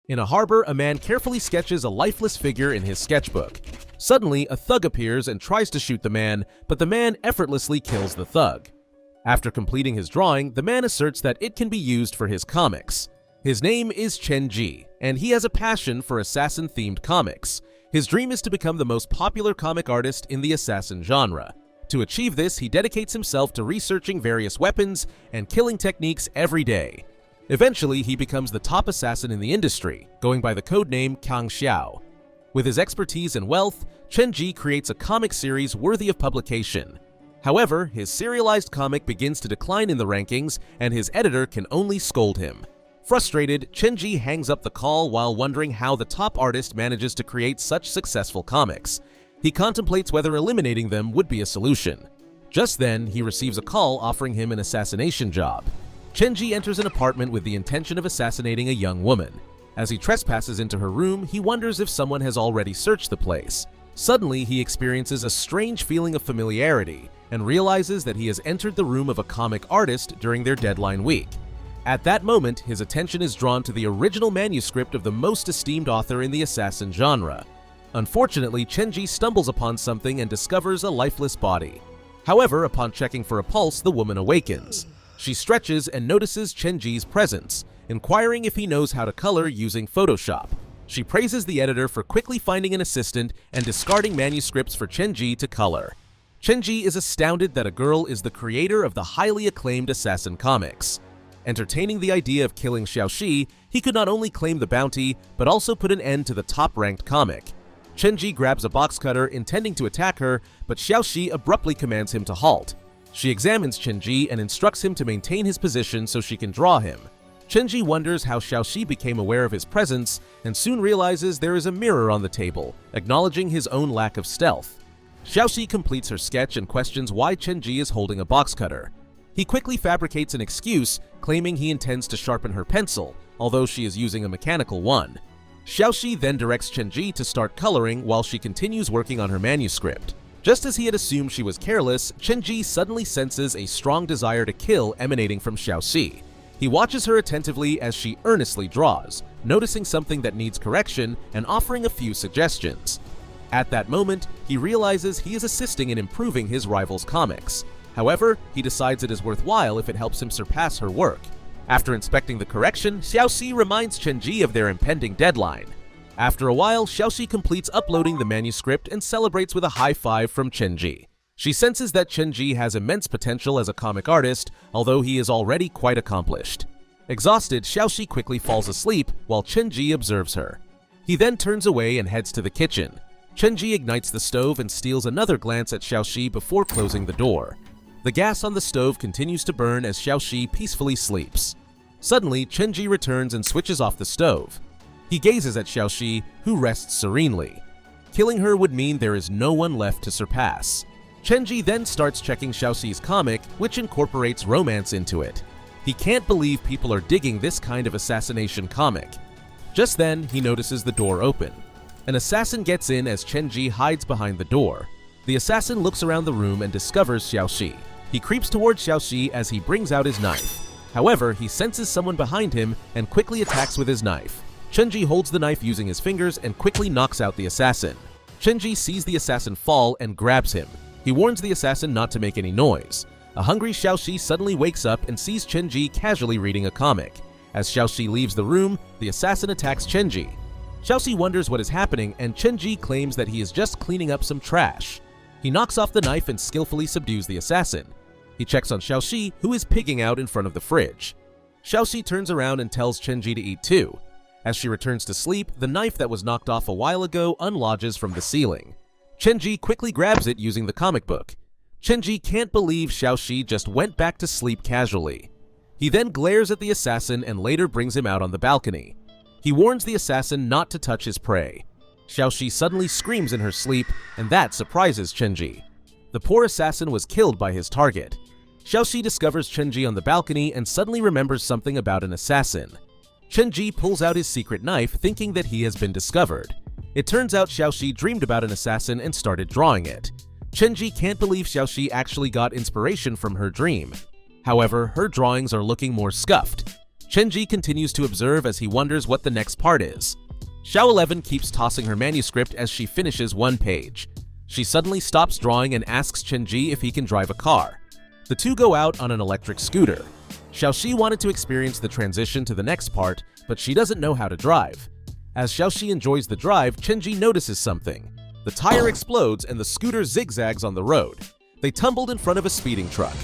In a harbor, a man carefully sketches a lifeless figure in his sketchbook. Suddenly, a thug appears and tries to shoot the man, but the man effortlessly kills the thug. After completing his drawing, the man asserts that it can be used for his comics. His name is Chenji, and he has a passion for assassin-themed comics. His dream is to become the most popular comic artist in the assassin genre. To achieve this, he dedicates himself to researching various weapons and killing techniques every day. Eventually, he becomes the top assassin in the industry, going by the codename Kang Xiao. With his expertise and wealth, Chenji creates a comic series worthy of publication. However, his serialized comic begins to decline in the rankings, and his editor can only scold him. Frustrated, Chenji hangs up the call while wondering how the top artist manages to create such successful comics. He contemplates whether eliminating them would be a solution. Just then, he receives a call offering him an assassination job. Chenji enters an apartment with the intention of assassinating a young woman. As he trespasses into her room, he wonders if someone has already searched the place. Suddenly, he experiences a strange feeling of familiarity and realizes that he has entered the room of a comic artist during their deadline week. At that moment, his attention is drawn to the original manuscript of the most esteemed author in the assassin genre. Unfortunately, Chenji stumbles upon something and discovers a lifeless body. However, upon checking for a pulse, the woman awakens. She stretches and notices Chenji's presence, inquiring if he knows how to color using Photoshop. She praises the editor for quickly finding an assistant and discarding manuscripts for Chenji to color. Chenji is astounded that a girl is the creator of the highly acclaimed assassin comics. Entertaining the idea of killing Xiaoxi, he could not only claim the bounty, but also put an end to the top-ranked comic. Chenji grabs a box cutter, intending to attack her, but Xiaoxi abruptly commands him to halt. She examines Chenji and instructs him to maintain his position so she can draw him. Chenji wonders how Xiaoxi became aware of his presence and soon realizes there is a mirror on the table, acknowledging his own lack of stealth. Xiaoxi completes her sketch and questions why Chenji is holding a box cutter. He quickly fabricates an excuse, claiming he intends to sharpen her pencil, although she is using a mechanical one. Xiaoxi then directs Chenji to start coloring while she continues working on her manuscript. Just as he had assumed she was careless, Chenji suddenly senses a strong desire to kill emanating from Xiaoxi. He watches her attentively as she earnestly draws, noticing something that needs correction and offering a few suggestions. At that moment, he realizes he is assisting in improving his rival's comics. However, he decides it is worthwhile if it helps him surpass her work. After inspecting the correction, Xiaoxi reminds Chenji of their impending deadline. After a while, Xiaoxi completes uploading the manuscript and celebrates with a high five from Chenji. She senses that Chenji has immense potential as a comic artist, although he is already quite accomplished. Exhausted, Xiaoxi quickly falls asleep while Chenji observes her. He then turns away and heads to the kitchen. Chenji ignites the stove and steals another glance at Xiaoxi before closing the door. The gas on the stove continues to burn as Xiaoxi peacefully sleeps. Suddenly, Chenji returns and switches off the stove. He gazes at Xiaoxi, who rests serenely. Killing her would mean there is no one left to surpass. Chenji then starts checking Xiaoxi's comic, which incorporates romance into it. He can't believe people are digging this kind of assassination comic. Just then, he notices the door open. An assassin gets in as Chenji hides behind the door. The assassin looks around the room and discovers Xiaoxi. He creeps towards Xiaoxi as he brings out his knife. However, he senses someone behind him and quickly attacks with his knife. Chenji holds the knife using his fingers and quickly knocks out the assassin. Chenji sees the assassin fall and grabs him. He warns the assassin not to make any noise. A hungry Xiaoxi suddenly wakes up and sees Chenji casually reading a comic. As Xiaoxi leaves the room, the assassin attacks Chenji. Xiaoxi wonders what is happening, and Chenji claims that he is just cleaning up some trash. He knocks off the knife and skillfully subdues the assassin. He checks on Xiaoxi, who is pigging out in front of the fridge. Xiaoxi turns around and tells Chenji to eat too. As she returns to sleep, the knife that was knocked off a while ago unlodges from the ceiling. Chenji quickly grabs it using the comic book. Chenji can't believe Xiaoxi just went back to sleep casually. He then glares at the assassin and later brings him out on the balcony. He warns the assassin not to touch his prey. Xiaoxi suddenly screams in her sleep, and that surprises Chenji. The poor assassin was killed by his target. Xiaoxi discovers Chenji on the balcony and suddenly remembers something about an assassin. Chenji pulls out his secret knife, thinking that he has been discovered. It turns out Xiaoxi dreamed about an assassin and started drawing it. Chenji can't believe Xiaoxi actually got inspiration from her dream. However, her drawings are looking more scuffed. Chenji continues to observe as he wonders what the next part is. Xiao 11 keeps tossing her manuscript as she finishes one page. She suddenly stops drawing and asks Chenji if he can drive a car. The two go out on an electric scooter. Xiaoxi wanted to experience the transition to the next part, but she doesn't know how to drive. As Xiaoxi enjoys the drive, Chenji notices something. The tire explodes and the scooter zigzags on the road. They tumbled in front of a speeding truck.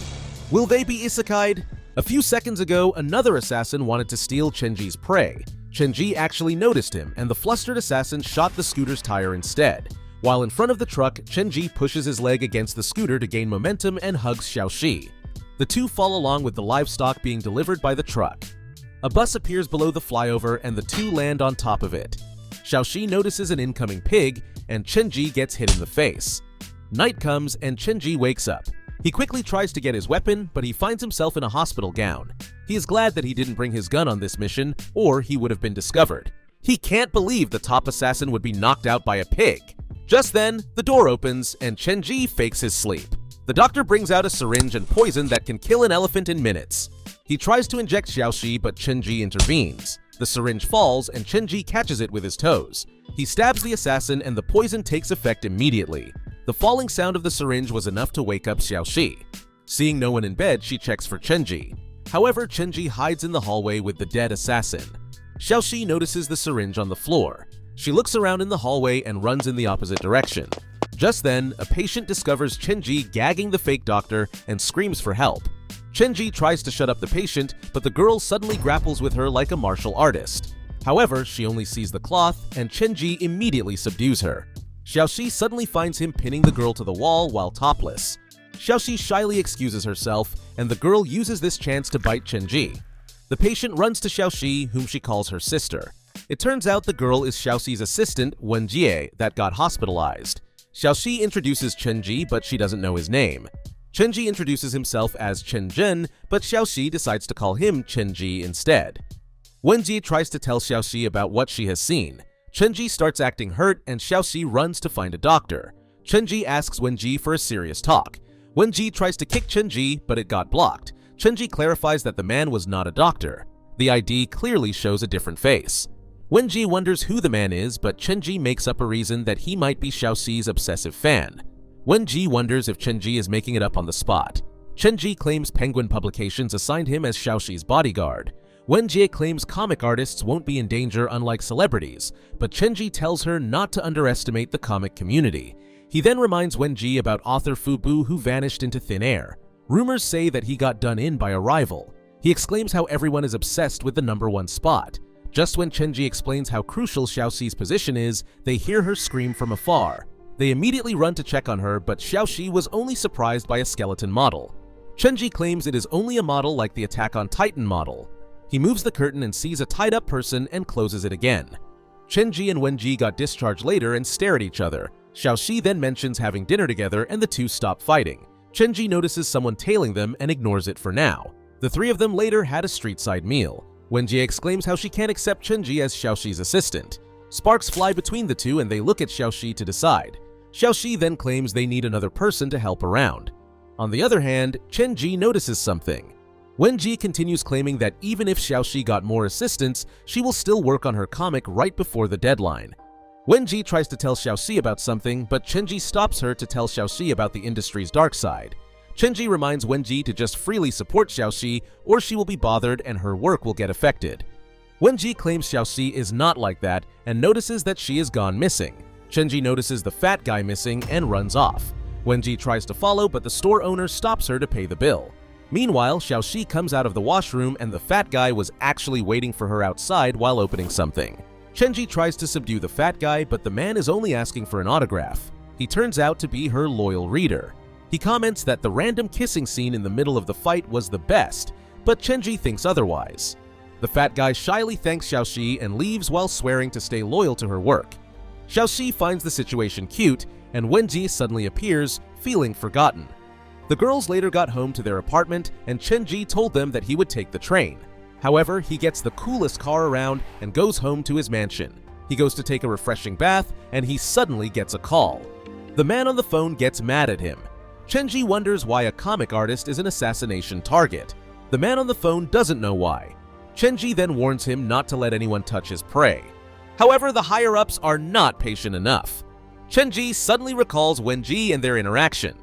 Will they be isekai'd? A few seconds ago, another assassin wanted to steal Chenji's prey. Chenji actually noticed him, and the flustered assassin shot the scooter's tire instead. While in front of the truck, Chenji pushes his leg against the scooter to gain momentum and hugs Xiaoxi. The two fall along with the livestock being delivered by the truck. A bus appears below the flyover and the two land on top of it. Xiaoxi notices an incoming pig, and Chenji gets hit in the face. Night comes and Chenji wakes up. He quickly tries to get his weapon, but he finds himself in a hospital gown. He is glad that he didn't bring his gun on this mission, or he would have been discovered. He can't believe the top assassin would be knocked out by a pig. Just then, the door opens and Chenji fakes his sleep. The doctor brings out a syringe and poison that can kill an elephant in minutes. He tries to inject Xiaoxi, but Chenji intervenes. The syringe falls and Chenji catches it with his toes. He stabs the assassin and the poison takes effect immediately. The falling sound of the syringe was enough to wake up Xiaoxi. Seeing no one in bed, she checks for Chenji. However, Chenji hides in the hallway with the dead assassin. Xiaoxi notices the syringe on the floor. She looks around in the hallway and runs in the opposite direction. Just then, a patient discovers Chenji gagging the fake doctor and screams for help. Chenji tries to shut up the patient, but the girl suddenly grapples with her like a martial artist. However, she only sees the cloth, and Chenji immediately subdues her. Xiaoxi suddenly finds him pinning the girl to the wall while topless. Xiaoxi shyly excuses herself, and the girl uses this chance to bite Chenji. The patient runs to Xiaoxi, whom she calls her sister. It turns out the girl is Xiaoxi's assistant, Wenjie, that got hospitalized. Xiaoxi introduces Chenji, but she doesn't know his name. Chenji introduces himself as Chenjin, but Xiaoxi decides to call him Chenji instead. Wenjie tries to tell Xiaoxi about what she has seen. Chenji starts acting hurt, and Xiaoxi runs to find a doctor. Chenji asks Wenjie for a serious talk. Wenjie tries to kick Chenji, but it got blocked. Chenji clarifies that the man was not a doctor. The ID clearly shows a different face. Wenjie wonders who the man is, but Chenji makes up a reason that he might be Xiaoxi's obsessive fan. Wenjie wonders if Chenji is making it up on the spot. Chenji claims Penguin Publications assigned him as Xiaoxi's bodyguard. Wenjie claims comic artists won't be in danger unlike celebrities, but Chenji tells her not to underestimate the comic community. He then reminds Wenjie about author Fubu who vanished into thin air. Rumors say that he got done in by a rival. He exclaims how everyone is obsessed with the #1 spot. Just when Chenji explains how crucial Xiaoxi's position is, they hear her scream from afar. They immediately run to check on her, but Xiaoxi was only surprised by a skeleton model. Chenji claims it is only a model like the Attack on Titan model. He moves the curtain and sees a tied-up person and closes it again. Chenji and Wenjie got discharged later and stare at each other. Xiaoxi then mentions having dinner together and the two stop fighting. Chenji notices someone tailing them and ignores it for now. The three of them later had a street-side meal. Wenjie exclaims how she can't accept Chenji as Xiaoxi's assistant. Sparks fly between the two and they look at Xiaoxi to decide. Xiaoxi then claims they need another person to help around. On the other hand, Chenji notices something. Wenjie continues claiming that even if Xiaoxi got more assistants, she will still work on her comic right before the deadline. Wenjie tries to tell Xiaoxi about something, but Chenji stops her to tell Xiaoxi about the industry's dark side. Chenji reminds Wenjie to just freely support Xiaoxi, or she will be bothered and her work will get affected. Wenjie claims Xiaoxi is not like that and notices that she is gone missing. Chenji notices the fat guy missing and runs off. Wenjie tries to follow, but the store owner stops her to pay the bill. Meanwhile, Xiaoxi comes out of the washroom and the fat guy was actually waiting for her outside while opening something. Chenji tries to subdue the fat guy, but the man is only asking for an autograph. He turns out to be her loyal reader. He comments that the random kissing scene in the middle of the fight was the best, but Chenji thinks otherwise. The fat guy shyly thanks Xiaoxi and leaves while swearing to stay loyal to her work. Xiaoxi finds the situation cute, and Wenjie suddenly appears, feeling forgotten. The girls later got home to their apartment, and Chenji told them that he would take the train. However, he gets the coolest car around and goes home to his mansion. He goes to take a refreshing bath, and he suddenly gets a call. The man on the phone gets mad at him. Chenji wonders why a comic artist is an assassination target. The man on the phone doesn't know why. Chenji then warns him not to let anyone touch his prey. However, the higher-ups are not patient enough. Chenji suddenly recalls Wenji and their interaction.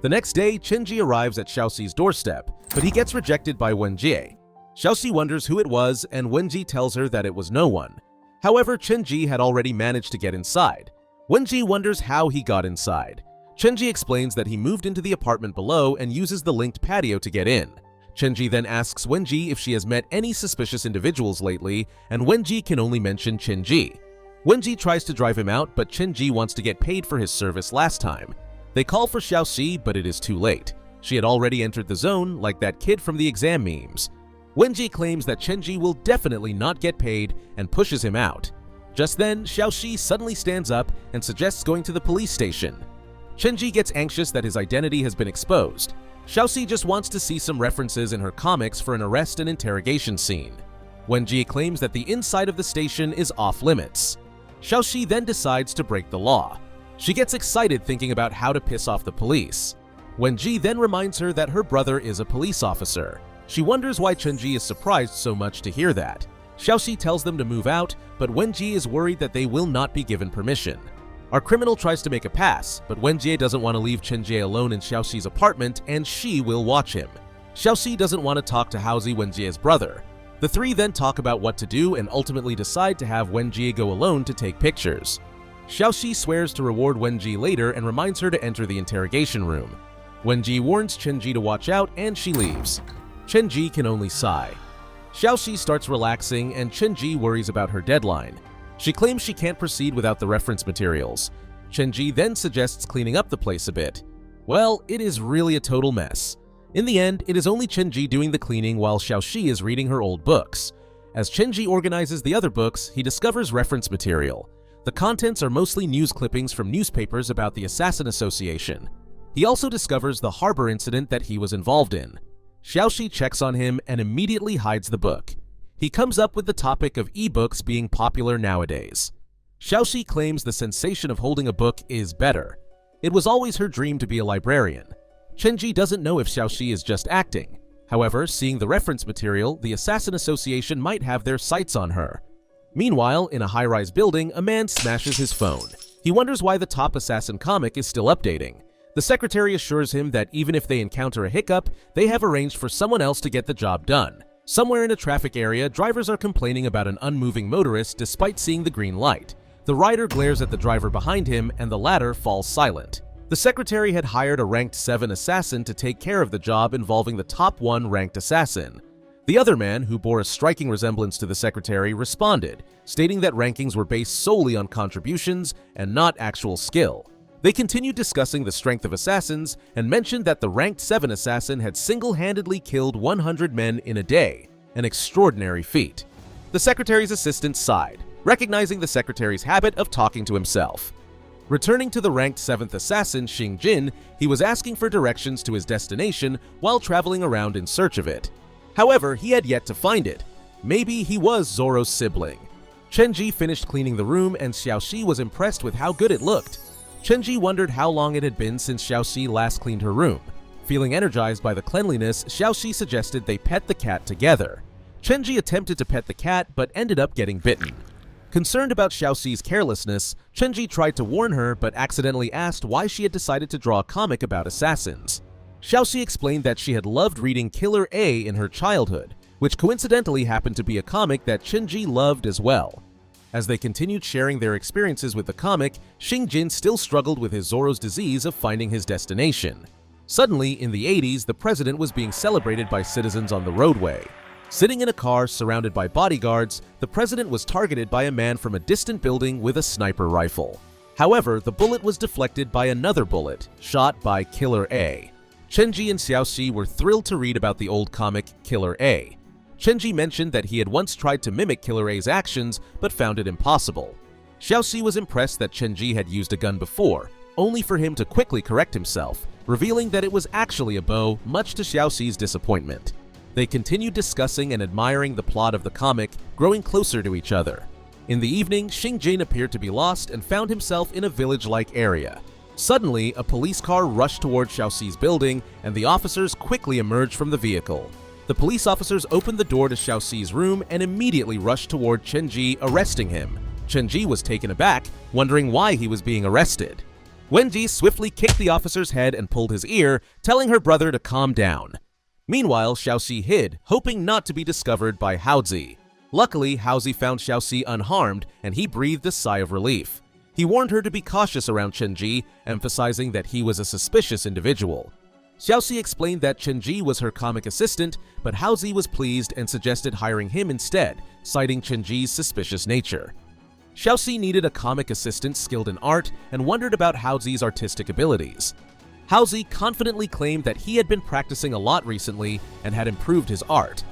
The next day, Chenji arrives at Xiaoxi's doorstep, but he gets rejected by Wenjie. Xiaoxi wonders who it was, and Wenji tells her that it was no one. However, Chenji had already managed to get inside. Wenji wonders how he got inside. Chenji explains that he moved into the apartment below and uses the linked patio to get in. Chenji then asks Wenji if she has met any suspicious individuals lately, and Wenji can only mention Chenji. Wenji tries to drive him out, but Chenji wants to get paid for his service last time. They call for Xiaoxi, but it is too late. She had already entered the zone, like that kid from the exam memes. Wenji claims that Chenji will definitely not get paid and pushes him out. Just then, Xiaoxi suddenly stands up and suggests going to the police station. Chenji gets anxious that his identity has been exposed. Xiaoxi just wants to see some references in her comics for an arrest and interrogation scene. Wenji claims that the inside of the station is off-limits. Xiaoxi then decides to break the law. She gets excited thinking about how to piss off the police. Wenji then reminds her that her brother is a police officer. She wonders why Chenji is surprised so much to hear that. Xiaoxi tells them to move out, but Wenji is worried that they will not be given permission. Our criminal tries to make a pass, but Wenjie doesn't want to leave Chenji alone in Xiaoxi's apartment, and she will watch him. Xiaoxi doesn't want to talk to Haozi, Wenjie's brother. The three then talk about what to do and ultimately decide to have Wenjie go alone to take pictures. Xiaoxi swears to reward Wenjie later and reminds her to enter the interrogation room. Wenjie warns Chenji to watch out, and she leaves. Chenji can only sigh. Xiaoxi starts relaxing, and Chenji worries about her deadline. She claims she can't proceed without the reference materials. Chenji then suggests cleaning up the place a bit. Well, it is really a total mess. In the end, it is only Chenji doing the cleaning while Xiaoxi is reading her old books. As Chenji organizes the other books, he discovers reference material. The contents are mostly news clippings from newspapers about the Assassin Association. He also discovers the harbor incident that he was involved in. Xiaoxi checks on him and immediately hides the book. He comes up with the topic of ebooks being popular nowadays. Xiaoxi claims the sensation of holding a book is better. It was always her dream to be a librarian. Chenji doesn't know if Xiaoxi is just acting. However, seeing the reference material, the Assassin Association might have their sights on her. Meanwhile, in a high-rise building, a man smashes his phone. He wonders why the top assassin comic is still updating. The secretary assures him that even if they encounter a hiccup, they have arranged for someone else to get the job done. Somewhere in a traffic area, drivers are complaining about an unmoving motorist despite seeing the green light. The rider glares at the driver behind him, and the latter falls silent. The secretary had hired a ranked 7 assassin to take care of the job involving the top 1 ranked assassin. The other man, who bore a striking resemblance to the secretary, responded, stating that rankings were based solely on contributions and not actual skill. They continued discussing the strength of assassins and mentioned that the ranked 7 assassin had single-handedly killed 100 men in a day, an extraordinary feat. The secretary's assistant sighed, recognizing the secretary's habit of talking to himself. Returning to the ranked 7th assassin, Xing Jin, he was asking for directions to his destination while traveling around in search of it. However, he had yet to find it. Maybe he was Zoro's sibling. Chenji finished cleaning the room, and Xiaoxi was impressed with how good it looked. Chenji wondered how long it had been since Xiaoxi last cleaned her room. Feeling energized by the cleanliness, Xiaoxi suggested they pet the cat together. Chenji attempted to pet the cat, but ended up getting bitten. Concerned about Xiaoxi's carelessness, Chenji tried to warn her, but accidentally asked why she had decided to draw a comic about assassins. Xiaoxi explained that she had loved reading Killer A in her childhood, which coincidentally happened to be a comic that Chenji loved as well. As they continued sharing their experiences with the comic, Xing Jin still struggled with his Zoro's disease of finding his destination. Suddenly, in the 80s, the president was being celebrated by citizens on the roadway. Sitting in a car surrounded by bodyguards, the president was targeted by a man from a distant building with a sniper rifle. However, the bullet was deflected by another bullet, shot by Killer A. Chenji and Xiaoxi were thrilled to read about the old comic Killer A. Chenji mentioned that he had once tried to mimic Killer A's actions, but found it impossible. Xiaoxi was impressed that Chenji had used a gun before, only for him to quickly correct himself, revealing that it was actually a bow, much to Xiaoxi's disappointment. They continued discussing and admiring the plot of the comic, growing closer to each other. In the evening, Xing Jin appeared to be lost and found himself in a village-like area. Suddenly, a police car rushed toward Xiaoxi's building, and the officers quickly emerged from the vehicle. The police officers opened the door to Xiaoxi's room and immediately rushed toward Chenji, arresting him. Chenji was taken aback, wondering why he was being arrested. Wenji swiftly kicked the officer's head and pulled his ear, telling her brother to calm down. Meanwhile, Xiaoxi hid, hoping not to be discovered by Haozi. Luckily, Haozi found Xiaoxi unharmed, and he breathed a sigh of relief. He warned her to be cautious around Chenji, emphasizing that he was a suspicious individual. Xiaoxi explained that Chenji was her comic assistant, but Haozi was pleased and suggested hiring him instead, citing Chenji's suspicious nature. Xiaoxi needed a comic assistant skilled in art and wondered about Haozi's artistic abilities. Haozi confidently claimed that he had been practicing a lot recently and had improved his art.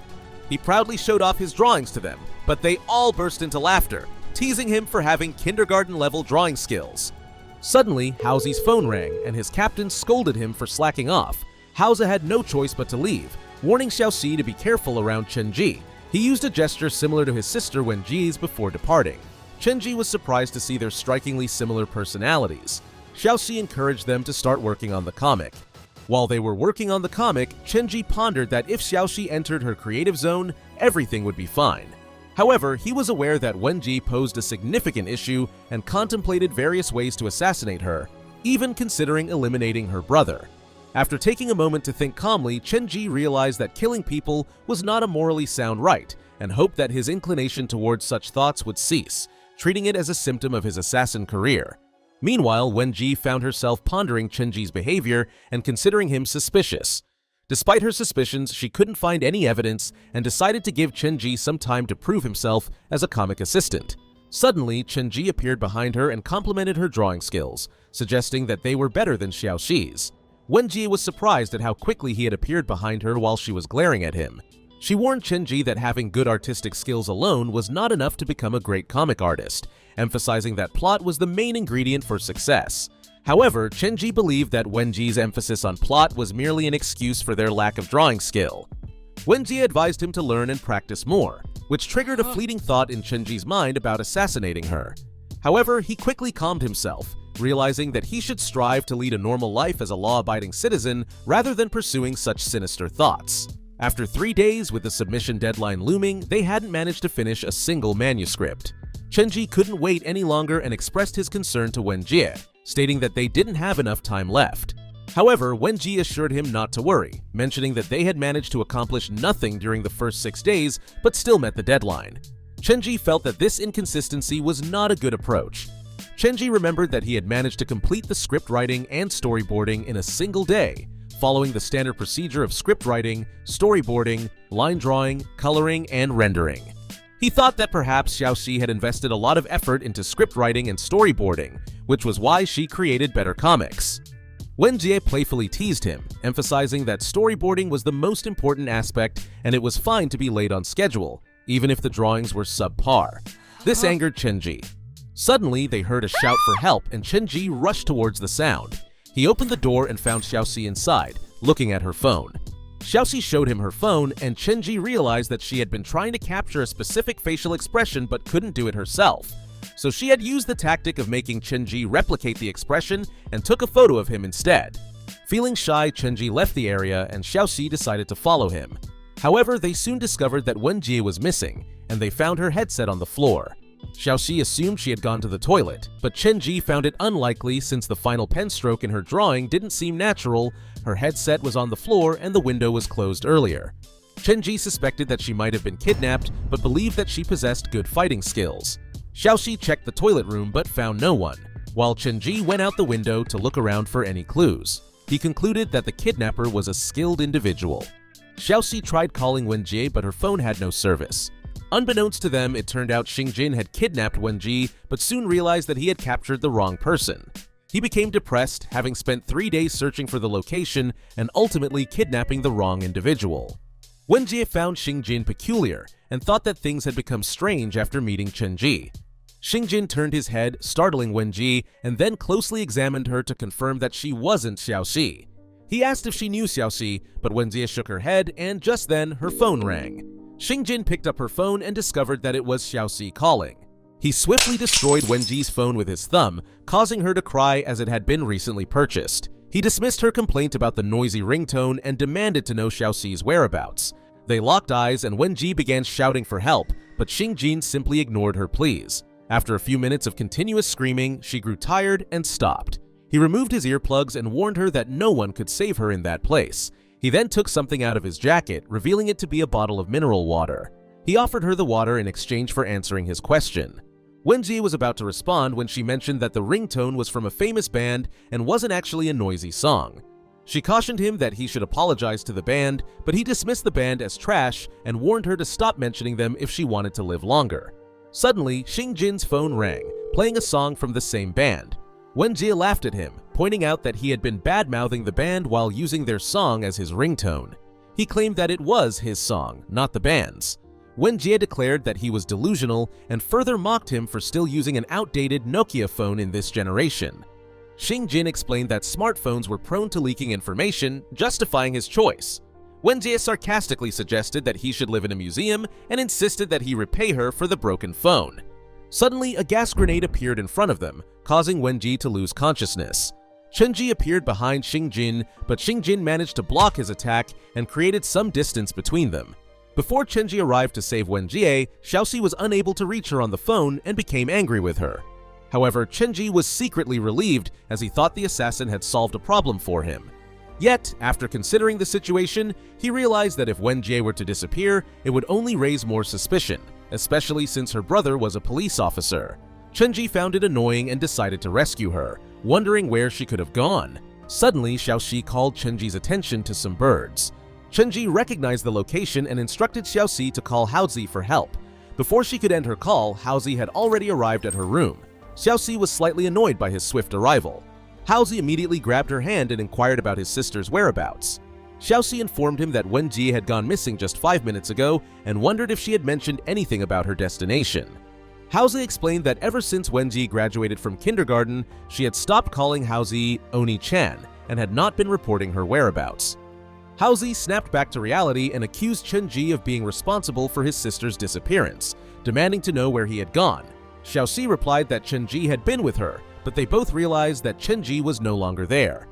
He proudly showed off his drawings to them, but they all burst into laughter, teasing him for having kindergarten-level drawing skills. Suddenly, Haozi's phone rang, and his captain scolded him for slacking off. Haozi had no choice but to leave, warning Xiaoxi to be careful around Chenji. He used a gesture similar to his sister Wenji's before departing. Chenji was surprised to see their strikingly similar personalities. Xiaoxi encouraged them to start working on the comic. While they were working on the comic, Chenji pondered that if Xiaoxi entered her creative zone, everything would be fine. However, he was aware that Wenji posed a significant issue and contemplated various ways to assassinate her, even considering eliminating her brother. After taking a moment to think calmly, Chenji realized that killing people was not a morally sound right, and hoped that his inclination towards such thoughts would cease, treating it as a symptom of his assassin career. Meanwhile, Wenji found herself pondering Chenji's behavior and considering him suspicious. Despite her suspicions, she couldn't find any evidence and decided to give Chenji some time to prove himself as a comic assistant. Suddenly, Chenji appeared behind her and complimented her drawing skills, suggesting that they were better than Xiaoxi's. Wenji was surprised at how quickly he had appeared behind her while she was glaring at him. She warned Chenji that having good artistic skills alone was not enough to become a great comic artist, emphasizing that plot was the main ingredient for success. However, Chenji believed that Wenji's emphasis on plot was merely an excuse for their lack of drawing skill. Wenji advised him to learn and practice more, which triggered a fleeting thought in Chenji's mind about assassinating her. However, he quickly calmed himself, realizing that he should strive to lead a normal life as a law-abiding citizen rather than pursuing such sinister thoughts. After 3 days with the submission deadline looming, they hadn't managed to finish a single manuscript. Chenji couldn't wait any longer and expressed his concern to Wenji, stating that they didn't have enough time left. However, Wenji assured him not to worry, mentioning that they had managed to accomplish nothing during the first 6 days but still met the deadline. Chenji felt that this inconsistency was not a good approach. Chenji remembered that he had managed to complete the script writing and storyboarding in a single day, following the standard procedure of script writing, storyboarding, line drawing, coloring, and rendering. He thought that perhaps Xiaoxi had invested a lot of effort into script writing and storyboarding, which was why she created better comics. Wenjie playfully teased him, emphasizing that storyboarding was the most important aspect and it was fine to be late on schedule, even if the drawings were subpar. This angered Chenji. Suddenly, they heard a shout for help and Chenji rushed towards the sound. He opened the door and found Xiaoxi inside, looking at her phone. Xiaoxi showed him her phone, and Chenji realized that she had been trying to capture a specific facial expression but couldn't do it herself. So she had used the tactic of making Chenji replicate the expression and took a photo of him instead. Feeling shy, Chenji left the area and Xiaoxi decided to follow him. However, they soon discovered that Wenjie was missing, and they found her headset on the floor. Xiaoxi assumed she had gone to the toilet, but Chenji found it unlikely since the final pen stroke in her drawing didn't seem natural, her headset was on the floor and the window was closed earlier. Chenji suspected that she might have been kidnapped, but believed that she possessed good fighting skills. Xiaoxi checked the toilet room but found no one, while Chenji went out the window to look around for any clues. He concluded that the kidnapper was a skilled individual. Xiaoxi tried calling Wenjie, but her phone had no service. Unbeknownst to them, it turned out Xingjin had kidnapped Wenjie, but soon realized that he had captured the wrong person. He became depressed, having spent 3 days searching for the location and ultimately kidnapping the wrong individual. Wenjie found Xingjin peculiar and thought that things had become strange after meeting Chenji. Xingjin turned his head, startling Wenjie, and then closely examined her to confirm that she wasn't Xiaoxi. He asked if she knew Xiaoxi, but Wenjie shook her head, and just then, her phone rang. Xingjin picked up her phone and discovered that it was Xiaoxi calling. He swiftly destroyed Wenjie's phone with his thumb, causing her to cry as it had been recently purchased. He dismissed her complaint about the noisy ringtone and demanded to know Xiaoxi's whereabouts. They locked eyes and Wenji began shouting for help, but Xingjin simply ignored her pleas. After a few minutes of continuous screaming, she grew tired and stopped. He removed his earplugs and warned her that no one could save her in that place. He then took something out of his jacket, revealing it to be a bottle of mineral water. He offered her the water in exchange for answering his question. Wenji was about to respond when she mentioned that the ringtone was from a famous band and wasn't actually a noisy song. She cautioned him that he should apologize to the band, but he dismissed the band as trash and warned her to stop mentioning them if she wanted to live longer. Suddenly, Xingjin's phone rang, playing a song from the same band. Wenjie laughed at him, pointing out that he had been bad-mouthing the band while using their song as his ringtone. He claimed that it was his song, not the band's. Wenjie declared that he was delusional and further mocked him for still using an outdated Nokia phone in this generation. Xingjin explained that smartphones were prone to leaking information, justifying his choice. Wenjie sarcastically suggested that he should live in a museum and insisted that he repay her for the broken phone. Suddenly, a gas grenade appeared in front of them, causing Wenjie to lose consciousness. Chenji appeared behind Xingjin, but Xingjin managed to block his attack and created some distance between them. Before Chenji arrived to save Wenjie, Xiaoxi was unable to reach her on the phone and became angry with her. However, Chenji was secretly relieved as he thought the assassin had solved a problem for him. Yet, after considering the situation, he realized that if Wenjie were to disappear, it would only raise more suspicion, especially since her brother was a police officer. Chenji found it annoying and decided to rescue her, wondering where she could have gone. Suddenly, Xiaoxi called Chenji's attention to some birds. Chenji recognized the location and instructed Xiaoxi to call Haozi for help. Before she could end her call, Haozi had already arrived at her room. Xiaoxi was slightly annoyed by his swift arrival. Haozi immediately grabbed her hand and inquired about his sister's whereabouts. Xiaoxi informed him that Wenjie had gone missing just 5 minutes ago and wondered if she had mentioned anything about her destination. Haozi explained that ever since Wenjie graduated from kindergarten, she had stopped calling Haozi Oni-chan and had not been reporting her whereabouts. Haozi snapped back to reality and accused Chenji of being responsible for his sister's disappearance, demanding to know where he had gone. Xiaoxi replied that Chenji had been with her, but they both realized that Chenji was no longer there.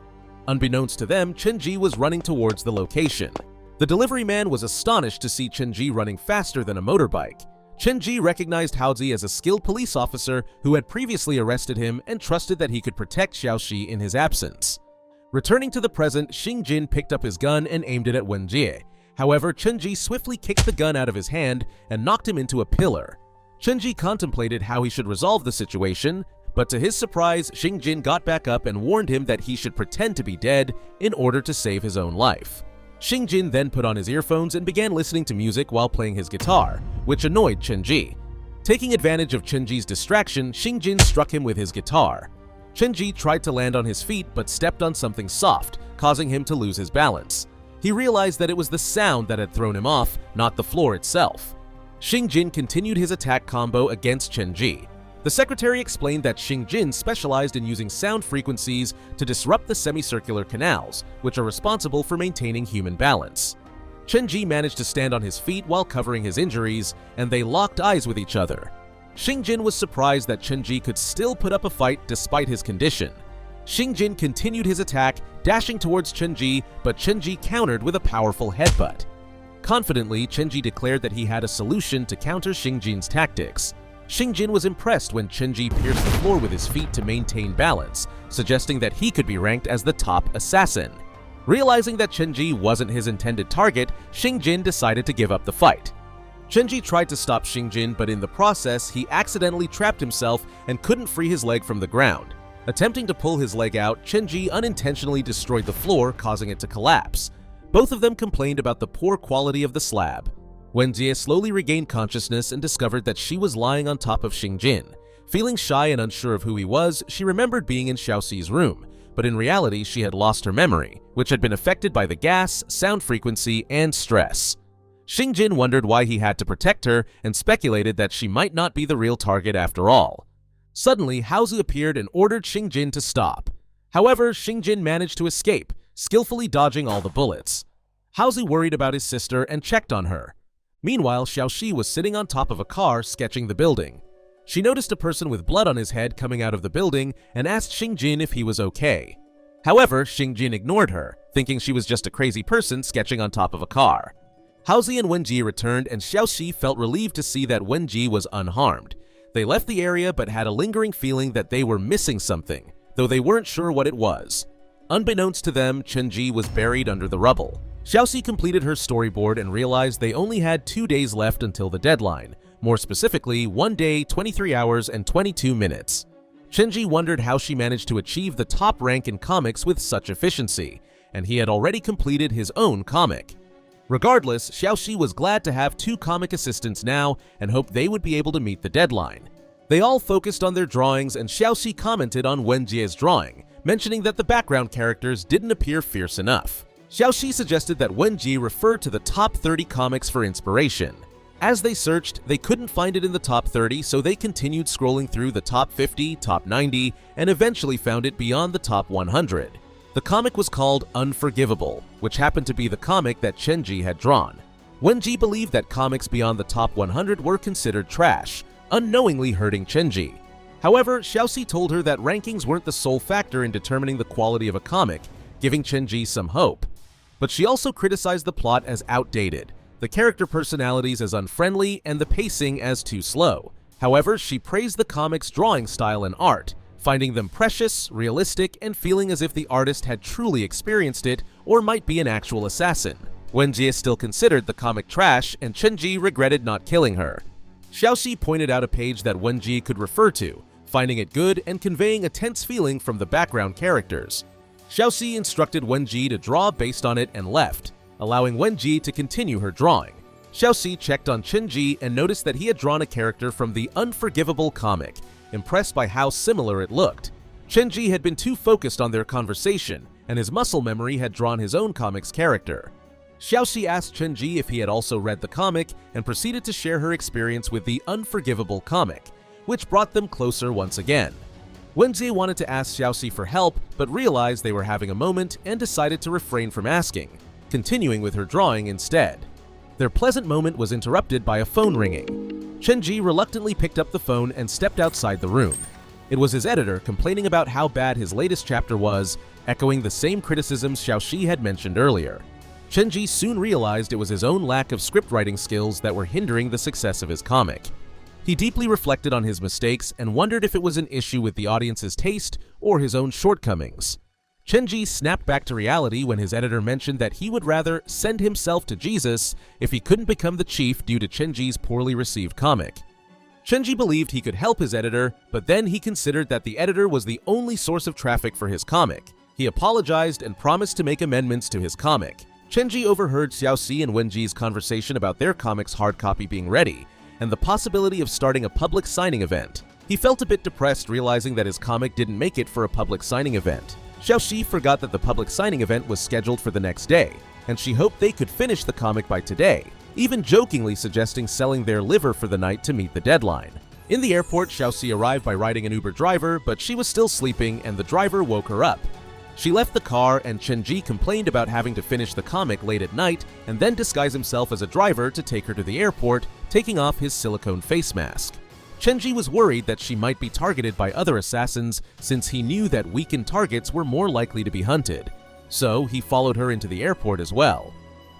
Unbeknownst to them, Chenji was running towards the location. The delivery man was astonished to see Chenji running faster than a motorbike. Chenji recognized Haozi as a skilled police officer who had previously arrested him and trusted that he could protect Xiaoxi in his absence. Returning to the present, Xingjin picked up his gun and aimed it at Wenjie. However, Chenji swiftly kicked the gun out of his hand and knocked him into a pillar. Chenji contemplated how he should resolve the situation, but to his surprise, Xingjin got back up and warned him that he should pretend to be dead in order to save his own life. Xingjin then put on his earphones and began listening to music while playing his guitar, which annoyed Chenji. Taking advantage of Chenji's distraction, Xingjin struck him with his guitar. Chenji tried to land on his feet but stepped on something soft, causing him to lose his balance. He realized that it was the sound that had thrown him off, not the floor itself. Xingjin continued his attack combo against Chenji. The secretary explained that Xingjin specialized in using sound frequencies to disrupt the semicircular canals, which are responsible for maintaining human balance. Chenji managed to stand on his feet while covering his injuries, and they locked eyes with each other. Xingjin was surprised that Chenji could still put up a fight despite his condition. Xingjin continued his attack, dashing towards Chenji, but Chenji countered with a powerful headbutt. Confidently, Chenji declared that he had a solution to counter Xingjin's tactics. Xingjin was impressed when Chenji pierced the floor with his feet to maintain balance, suggesting that he could be ranked as the top assassin. Realizing that Chenji wasn't his intended target, Xingjin decided to give up the fight. Chenji tried to stop Xingjin, but in the process, he accidentally trapped himself and couldn't free his leg from the ground. Attempting to pull his leg out, Chenji unintentionally destroyed the floor, causing it to collapse. Both of them complained about the poor quality of the slab. Wenjie slowly regained consciousness and discovered that she was lying on top of Xingjin. Feeling shy and unsure of who he was, she remembered being in Xiaoxi's room, but in reality she had lost her memory, which had been affected by the gas, sound frequency, and stress. Xingjin wondered why he had to protect her and speculated that she might not be the real target after all. Suddenly, Haozi appeared and ordered Xingjin to stop. However, Xingjin managed to escape, skillfully dodging all the bullets. Haozi worried about his sister and checked on her. Meanwhile, Xiaoxi was sitting on top of a car sketching the building. She noticed a person with blood on his head coming out of the building and asked Xingjin if he was okay. However, Xingjin ignored her, thinking she was just a crazy person sketching on top of a car. Haozi and Wenji returned, and Xiaoxi felt relieved to see that Wenji was unharmed. They left the area but had a lingering feeling that they were missing something, though they weren't sure what it was. Unbeknownst to them, Chenji was buried under the rubble. Xiaoxi completed her storyboard and realized they only had 2 days left until the deadline, more specifically 1 day, 23 hours, and 22 minutes. Chenji wondered how she managed to achieve the top rank in comics with such efficiency, and he had already completed his own comic. Regardless, Xiaoxi was glad to have 2 comic assistants now and hoped they would be able to meet the deadline. They all focused on their drawings, and Xiaoxi commented on Wenjie's drawing, mentioning that the background characters didn't appear fierce enough. Xiaoxi suggested that Wenjie refer to the top 30 comics for inspiration. As they searched, they couldn't find it in the top 30, so they continued scrolling through the top 50, top 90, and eventually found it beyond the top 100. The comic was called Unforgivable, which happened to be the comic that Chenji had drawn. Wenji believed that comics beyond the top 100 were considered trash, unknowingly hurting Chenji. However, Xiaoxi told her that rankings weren't the sole factor in determining the quality of a comic, giving Chenji some hope. But she also criticized the plot as outdated, the character personalities as unfriendly, and the pacing as too slow. However, she praised the comic's drawing style and art, finding them precious, realistic, and feeling as if the artist had truly experienced it or might be an actual assassin. Wenjie still considered the comic trash, and Chenji regretted not killing her. Xiaoxi pointed out a page that Wenjie could refer to, finding it good and conveying a tense feeling from the background characters. Xiaoxi instructed Wenjie to draw based on it and left, allowing Wenjie to continue her drawing. Xiaoxi checked on Chenji and noticed that he had drawn a character from the Unforgivable comic, impressed by how similar it looked. Chenji had been too focused on their conversation, and his muscle memory had drawn his own comic's character. Xiaoxi asked Chenji if he had also read the comic and proceeded to share her experience with the Unforgivable comic, which brought them closer once again. Wenjie wanted to ask Xiaoxi for help, but realized they were having a moment and decided to refrain from asking, continuing with her drawing instead. Their pleasant moment was interrupted by a phone ringing. Chenji reluctantly picked up the phone and stepped outside the room. It was his editor complaining about how bad his latest chapter was, echoing the same criticisms Xiaoxi had mentioned earlier. Chenji soon realized it was his own lack of script writing skills that were hindering the success of his comic. He deeply reflected on his mistakes and wondered if it was an issue with the audience's taste or his own shortcomings. Chenji snapped back to reality when his editor mentioned that he would rather send himself to Jesus if he couldn't become the chief due to Chenji's poorly received comic. Chenji believed he could help his editor, but then he considered that the editor was the only source of traffic for his comic. He apologized and promised to make amendments to his comic. Chenji overheard Xiaoxi and Wenjie's conversation about their comic's hard copy being ready, and the possibility of starting a public signing event. He felt a bit depressed realizing that his comic didn't make it for a public signing event. Xiaoxi forgot that the public signing event was scheduled for the next day, and she hoped they could finish the comic by today, even jokingly suggesting selling their liver for the night to meet the deadline. In the airport, Xiaoxi arrived by riding an Uber driver, but she was still sleeping and the driver woke her up. She left the car, and Chenji complained about having to finish the comic late at night and then disguise himself as a driver to take her to the airport, taking off his silicone face mask. Chenji was worried that she might be targeted by other assassins since he knew that weakened targets were more likely to be hunted. So he followed her into the airport as well.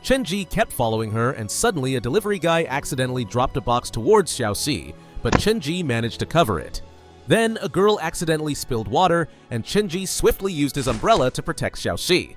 Chenji kept following her, and suddenly a delivery guy accidentally dropped a box towards Xiaoxi, but Chenji managed to cover it. Then, a girl accidentally spilled water, and Chenji swiftly used his umbrella to protect Xiaoxi.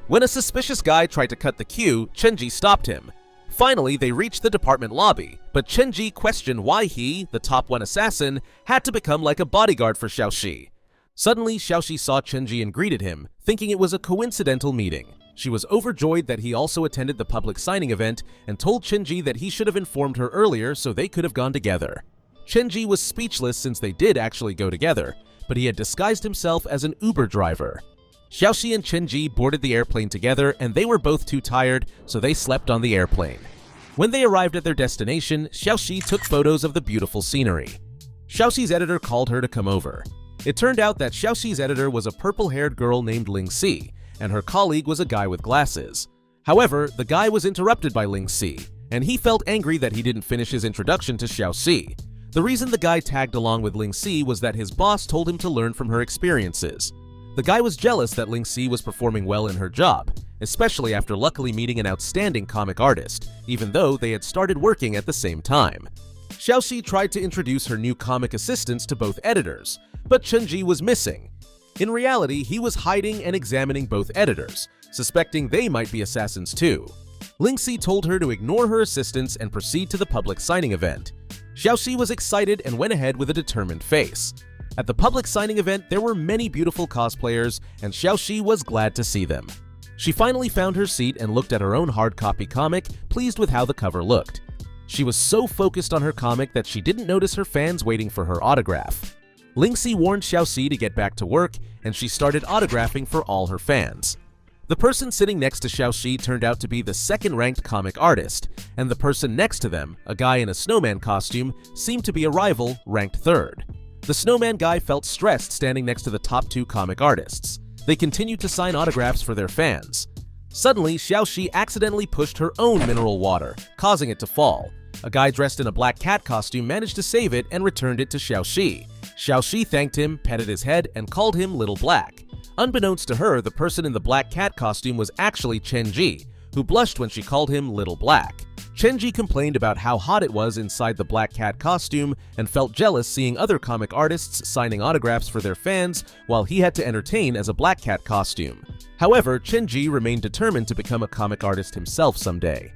When a suspicious guy tried to cut the queue, Chenji stopped him. Finally, they reached the department lobby, but Chenji questioned why he, the top 1 assassin, had to become like a bodyguard for Xiaoxi. Suddenly, Xiaoxi saw Chenji and greeted him, thinking it was a coincidental meeting. She was overjoyed that he also attended the public signing event and told Chenji that he should have informed her earlier so they could have gone together. Chenji was speechless since they did actually go together, but he had disguised himself as an Uber driver. Xiaoxi and Chenji boarded the airplane together, and they were both too tired, so they slept on the airplane. When they arrived at their destination, Xiaoxi took photos of the beautiful scenery. Xiaoxi's editor called her to come over. It turned out that Xiaoxi's editor was a purple-haired girl named Ling Si, and her colleague was a guy with glasses. However, the guy was interrupted by Ling Si, and he felt angry that he didn't finish his introduction to Xiaoxi. The reason the guy tagged along with Ling Si was that his boss told him to learn from her experiences. The guy was jealous that Ling Si was performing well in her job, especially after luckily meeting an outstanding comic artist, even though they had started working at the same time. Xiaoxi tried to introduce her new comic assistants to both editors, but Chenji was missing. In reality, he was hiding and examining both editors, suspecting they might be assassins too. Lingxi told her to ignore her assistants and proceed to the public signing event. Xiaoxi was excited and went ahead with a determined face. At the public signing event, there were many beautiful cosplayers, and Xiaoxi was glad to see them. She finally found her seat and looked at her own hard copy comic, pleased with how the cover looked. She was so focused on her comic that she didn't notice her fans waiting for her autograph. Lingxi warned Xiaoxi to get back to work, and she started autographing for all her fans. The person sitting next to Xiaoxi turned out to be the second-ranked comic artist, and the person next to them, a guy in a snowman costume, seemed to be a rival, ranked third. The snowman guy felt stressed standing next to the top two comic artists. They continued to sign autographs for their fans. Suddenly, Xiaoxi accidentally pushed her own mineral water, causing it to fall. A guy dressed in a black cat costume managed to save it and returned it to Xiaoxi. Xiaoxi thanked him, petted his head, and called him Little Black. Unbeknownst to her, the person in the black cat costume was actually Chenji, who blushed when she called him Little Black. Chenji complained about how hot it was inside the black cat costume and felt jealous seeing other comic artists signing autographs for their fans while he had to entertain as a black cat costume. However, Chenji remained determined to become a comic artist himself someday.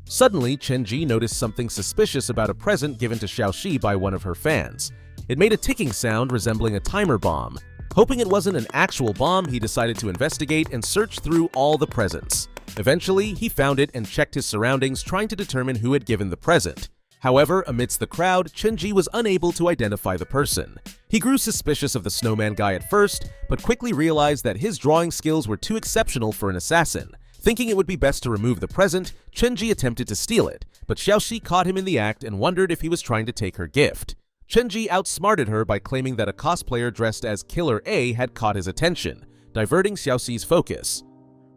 Suddenly, Chenji noticed something suspicious about a present given to Xiaoxi by one of her fans. It made a ticking sound resembling a timer bomb. Hoping it wasn't an actual bomb, he decided to investigate and search through all the presents. Eventually, he found it and checked his surroundings, trying to determine who had given the present. However, amidst the crowd, Chenji was unable to identify the person. He grew suspicious of the snowman guy at first, but quickly realized that his drawing skills were too exceptional for an assassin. Thinking it would be best to remove the present, Chenji attempted to steal it, but Xiaoxi caught him in the act and wondered if he was trying to take her gift. Chenji outsmarted her by claiming that a cosplayer dressed as Killer A had caught his attention, diverting Xiaoxi's focus.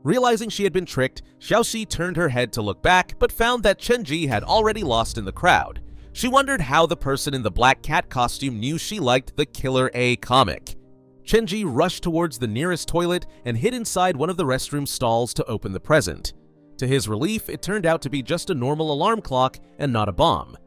Realizing she had been tricked, Xiaoxi turned her head to look back, but found that Chenji had already lost in the crowd. She wondered how the person in the black cat costume knew she liked the Killer A comic. Chenji rushed towards the nearest toilet and hid inside one of the restroom stalls to open the present. To his relief, it turned out to be just a normal alarm clock and not a bomb.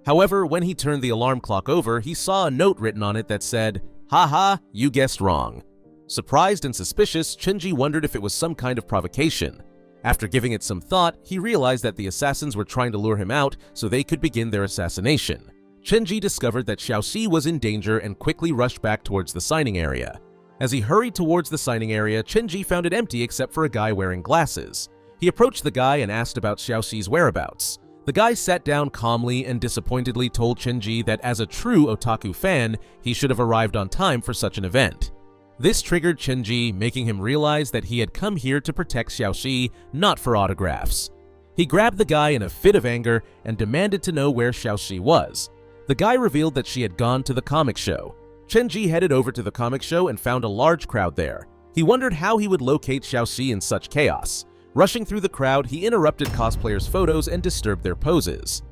However, when he turned the alarm clock over, he saw a note written on it that said, "Haha, you guessed wrong." Surprised and suspicious, Chenji wondered if it was some kind of provocation. After giving it some thought, he realized that the assassins were trying to lure him out so they could begin their assassination. Chenji discovered that Xiaoxi was in danger and quickly rushed back towards the signing area. As he hurried towards the signing area, Chenji found it empty except for a guy wearing glasses. He approached the guy and asked about Xiaoxi's whereabouts. The guy sat down calmly and disappointedly told Chenji that as a true otaku fan, he should have arrived on time for such an event. This triggered Chenji, making him realize that he had come here to protect Xiaoxi, not for autographs. He grabbed the guy in a fit of anger and demanded to know where Xiaoxi was. The guy revealed that she had gone to the comic show. Chenji headed over to the comic show and found a large crowd there. He wondered how he would locate Xiaoxi in such chaos. Rushing through the crowd, he interrupted cosplayers' photos and disturbed their poses.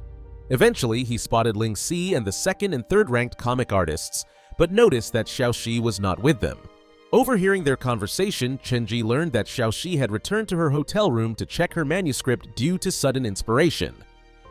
Eventually, he spotted Lingxi and the second and third-ranked comic artists, but noticed that Xiaoxi was not with them. Overhearing their conversation, Chenji learned that Xiaoxi had returned to her hotel room to check her manuscript due to sudden inspiration.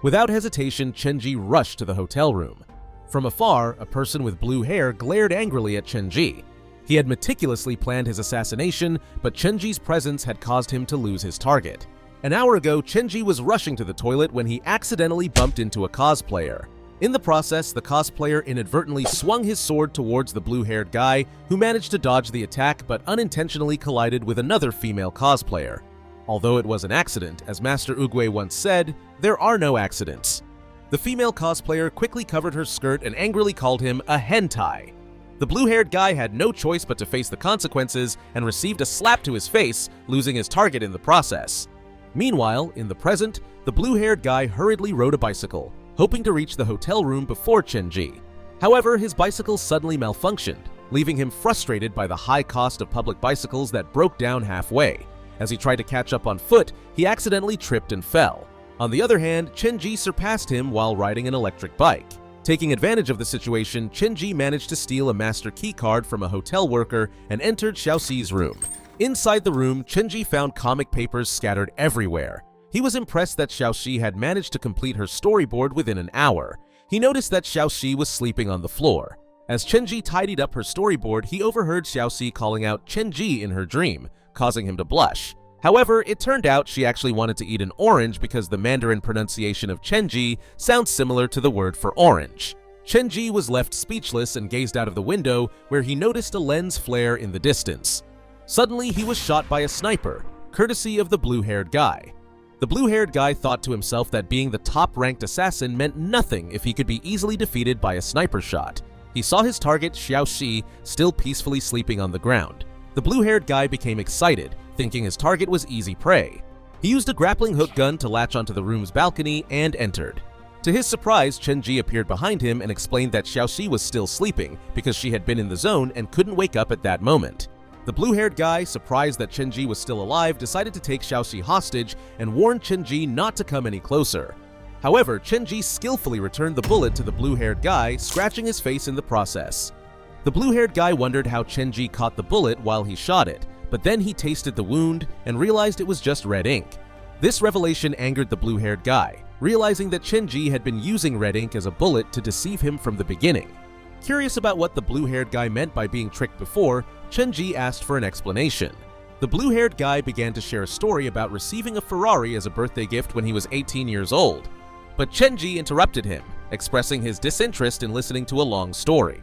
Without hesitation, Chenji rushed to the hotel room. From afar, a person with blue hair glared angrily at Chenji. He had meticulously planned his assassination, but Chenji's presence had caused him to lose his target. An hour ago, Chenji was rushing to the toilet when he accidentally bumped into a cosplayer. In the process, the cosplayer inadvertently swung his sword towards the blue-haired guy, who managed to dodge the attack but unintentionally collided with another female cosplayer. Although it was an accident, as Master Oogway once said, there are no accidents. The female cosplayer quickly covered her skirt and angrily called him a hentai. The blue-haired guy had no choice but to face the consequences and received a slap to his face, losing his target in the process. Meanwhile, in the present, the blue-haired guy hurriedly rode a bicycle, hoping to reach the hotel room before Chenji. However, his bicycle suddenly malfunctioned, leaving him frustrated by the high cost of public bicycles that broke down halfway. As he tried to catch up on foot, he accidentally tripped and fell. On the other hand, Chenji surpassed him while riding an electric bike. Taking advantage of the situation, Chenji managed to steal a master key card from a hotel worker and entered Xiaoxi's room. Inside the room, Chenji found comic papers scattered everywhere. He was impressed that Xiaoxi had managed to complete her storyboard within an hour. He noticed that Xiaoxi was sleeping on the floor. As Chenji tidied up her storyboard, he overheard Xiaoxi calling out Chenji in her dream, causing him to blush. However, it turned out she actually wanted to eat an orange because the Mandarin pronunciation of Chenji sounds similar to the word for orange. Chenji was left speechless and gazed out of the window, where he noticed a lens flare in the distance. Suddenly, he was shot by a sniper, courtesy of the blue-haired guy. The blue-haired guy thought to himself that being the top-ranked assassin meant nothing if he could be easily defeated by a sniper shot. He saw his target, Xiaoxi, still peacefully sleeping on the ground. The blue-haired guy became excited, thinking his target was easy prey. He used a grappling hook gun to latch onto the room's balcony and entered. To his surprise, Chenji appeared behind him and explained that Xiaoxi was still sleeping because she had been in the zone and couldn't wake up at that moment. The blue-haired guy, surprised that Chenji was still alive, decided to take Xiaoxi hostage and warned Chenji not to come any closer. However, Chenji skillfully returned the bullet to the blue-haired guy, scratching his face in the process. The blue-haired guy wondered how Chenji caught the bullet while he shot it, but then he tasted the wound and realized it was just red ink. This revelation angered the blue-haired guy, realizing that Chenji had been using red ink as a bullet to deceive him from the beginning. Curious about what the blue-haired guy meant by being tricked before, Chenji asked for an explanation. The blue-haired guy began to share a story about receiving a Ferrari as a birthday gift when he was 18 years old. But Chenji interrupted him, expressing his disinterest in listening to a long story.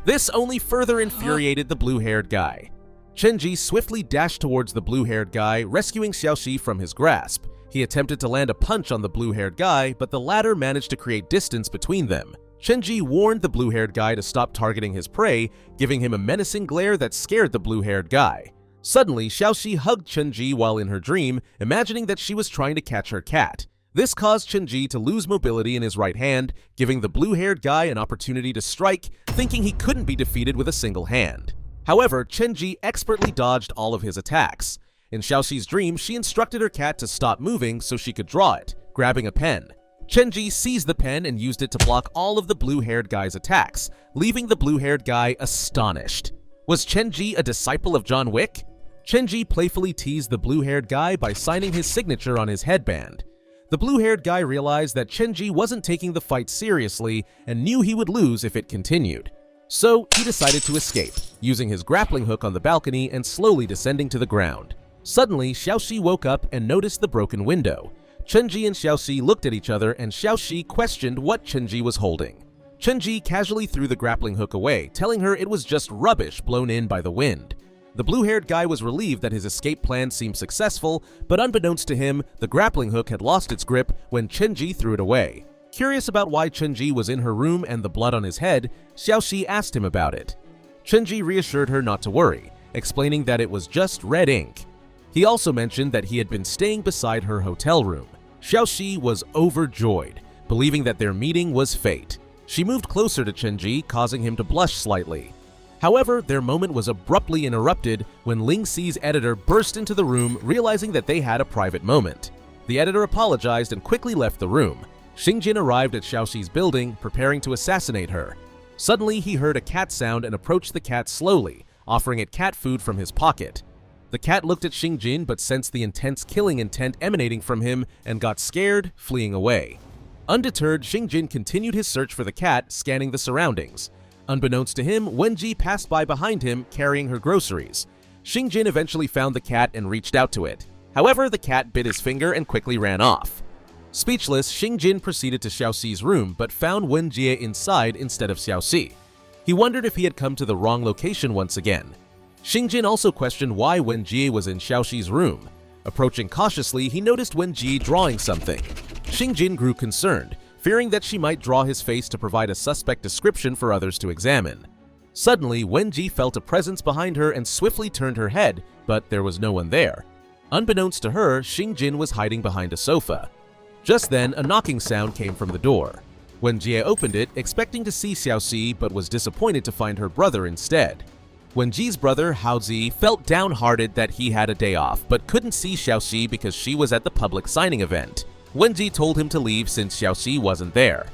This only further infuriated the blue-haired guy. Chenji swiftly dashed towards the blue-haired guy, rescuing Xiaoxi from his grasp. He attempted to land a punch on the blue-haired guy, but the latter managed to create distance between them. Chenji warned the blue-haired guy to stop targeting his prey, giving him a menacing glare that scared the blue-haired guy. Suddenly, Xiaoxi hugged Chenji while in her dream, imagining that she was trying to catch her cat. This caused Chenji to lose mobility in his right hand, giving the blue-haired guy an opportunity to strike, thinking he couldn't be defeated with a single hand. However, Chenji expertly dodged all of his attacks. In Xiaoxi's dream, she instructed her cat to stop moving so she could draw it, grabbing a pen. Chenji seized the pen and used it to block all of the blue-haired guy's attacks, leaving the blue-haired guy astonished. Was Chenji a disciple of John Wick? Chenji playfully teased the blue-haired guy by signing his signature on his headband. The blue-haired guy realized that Chenji wasn't taking the fight seriously and knew he would lose if it continued. So he decided to escape, using his grappling hook on the balcony and slowly descending to the ground. Suddenly, Xiaoxi woke up and noticed the broken window. Chenji and Xiaoxi looked at each other and Xiaoxi questioned what Chenji was holding. Chenji casually threw the grappling hook away, telling her it was just rubbish blown in by the wind. The blue-haired guy was relieved that his escape plan seemed successful, but unbeknownst to him, the grappling hook had lost its grip when Chenji threw it away. Curious about why Chenji was in her room and the blood on his head, Xiaoxi asked him about it. Chenji reassured her not to worry, explaining that it was just red ink. He also mentioned that he had been staying beside her hotel room. Xiaoxi was overjoyed, believing that their meeting was fate. She moved closer to Chenji, causing him to blush slightly. However, their moment was abruptly interrupted when Ling Xi's editor burst into the room, realizing that they had a private moment. The editor apologized and quickly left the room. Xingjin arrived at Xiaoxi's building, preparing to assassinate her. Suddenly, he heard a cat sound and approached the cat slowly, offering it cat food from his pocket. The cat looked at Xingjin but sensed the intense killing intent emanating from him and got scared, fleeing away. Undeterred, Xingjin continued his search for the cat, scanning the surroundings. Unbeknownst to him, Wenji passed by behind him, carrying her groceries. Xingjin eventually found the cat and reached out to it. However, the cat bit his finger and quickly ran off. Speechless, Xingjin proceeded to Xiaoxi's room but found Wenjie inside instead of Xiaoxi. He wondered if he had come to the wrong location once again. Xingjin also questioned why Wenjie was in Xiaoxi's room. Approaching cautiously, he noticed Wenjie drawing something. Xingjin grew concerned, fearing that she might draw his face to provide a suspect description for others to examine. Suddenly, Wenjie felt a presence behind her and swiftly turned her head, but there was no one there. Unbeknownst to her, Xingjin was hiding behind a sofa. Just then, a knocking sound came from the door. Wenjie opened it, expecting to see Xiaoxi, but was disappointed to find her brother instead. Wenjie's brother, Haozi, felt downhearted that he had a day off, but couldn't see Xiaoxi because she was at the public signing event. Wenjie told him to leave since Xiaoxi wasn't there.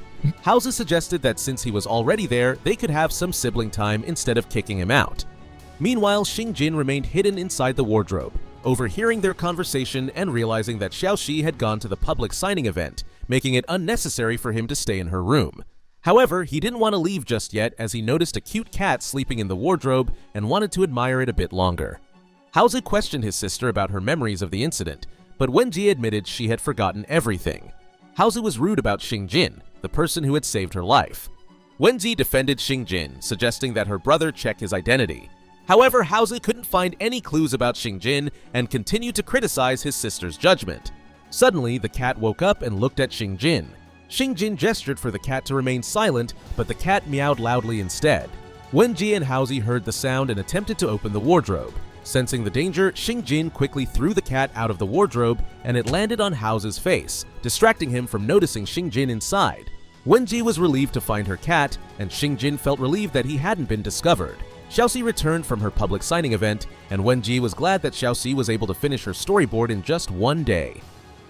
Haozi suggested that since he was already there, they could have some sibling time instead of kicking him out. Meanwhile, Xingjin remained hidden inside the wardrobe, overhearing their conversation and realizing that Xiaoxi had gone to the public signing event, making it unnecessary for him to stay in her room. However, he didn't want to leave just yet as he noticed a cute cat sleeping in the wardrobe and wanted to admire it a bit longer. Haozi questioned his sister about her memories of the incident, but Wenjie admitted she had forgotten everything. Haozi was rude about Xingjin, the person who had saved her life. Wenjie defended Xingjin, suggesting that her brother check his identity. However, Haozi couldn't find any clues about Xingjin and continued to criticize his sister's judgment. Suddenly, the cat woke up and looked at Xingjin. Xingjin gestured for the cat to remain silent, but the cat meowed loudly instead. Wenjie and Haozi heard the sound and attempted to open the wardrobe. Sensing the danger, Xingjin quickly threw the cat out of the wardrobe and it landed on Haozi's face, distracting him from noticing Xingjin inside. Wenjie was relieved to find her cat, and Xingjin felt relieved that he hadn't been discovered. Xiaoxi returned from her public signing event, and Wenjie was glad that Xiaoxi was able to finish her storyboard in just one day.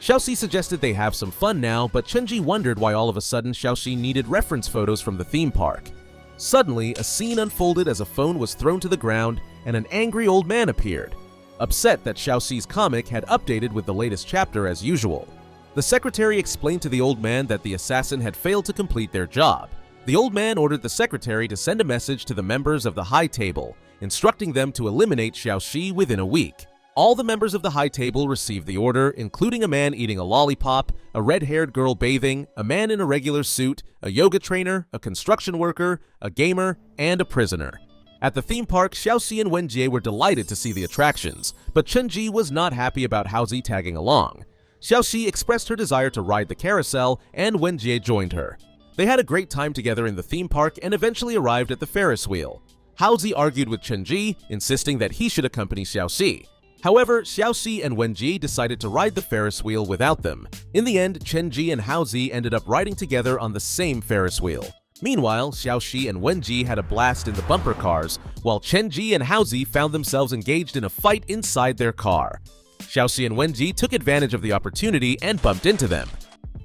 Xiaoxi suggested they have some fun now, but Chenji wondered why all of a sudden Xiaoxi needed reference photos from the theme park. Suddenly, a scene unfolded as a phone was thrown to the ground and an angry old man appeared, upset that Xiaoxi's comic had updated with the latest chapter as usual. The secretary explained to the old man that the assassin had failed to complete their job. The old man ordered the secretary to send a message to the members of the High Table, instructing them to eliminate Xiaoxi within a week. All the members of the High Table received the order, including a man eating a lollipop, a red-haired girl bathing, a man in a regular suit, a yoga trainer, a construction worker, a gamer, and a prisoner. At the theme park, Xiaoxi and Wenjie were delighted to see the attractions, but Chenji was not happy about Haozi tagging along. Xiaoxi expressed her desire to ride the carousel, and Wenjie joined her. They had a great time together in the theme park and eventually arrived at the Ferris wheel. Haozi argued with Chenji, insisting that he should accompany Xiaoxi. However, Xiaoxi and Wenjie decided to ride the Ferris wheel without them. In the end, Chenji and Haozi ended up riding together on the same Ferris wheel. Meanwhile, Xiaoxi and Wenjie had a blast in the bumper cars, while Chenji and Haozi found themselves engaged in a fight inside their car. Xiaoxi and Wenjie took advantage of the opportunity and bumped into them.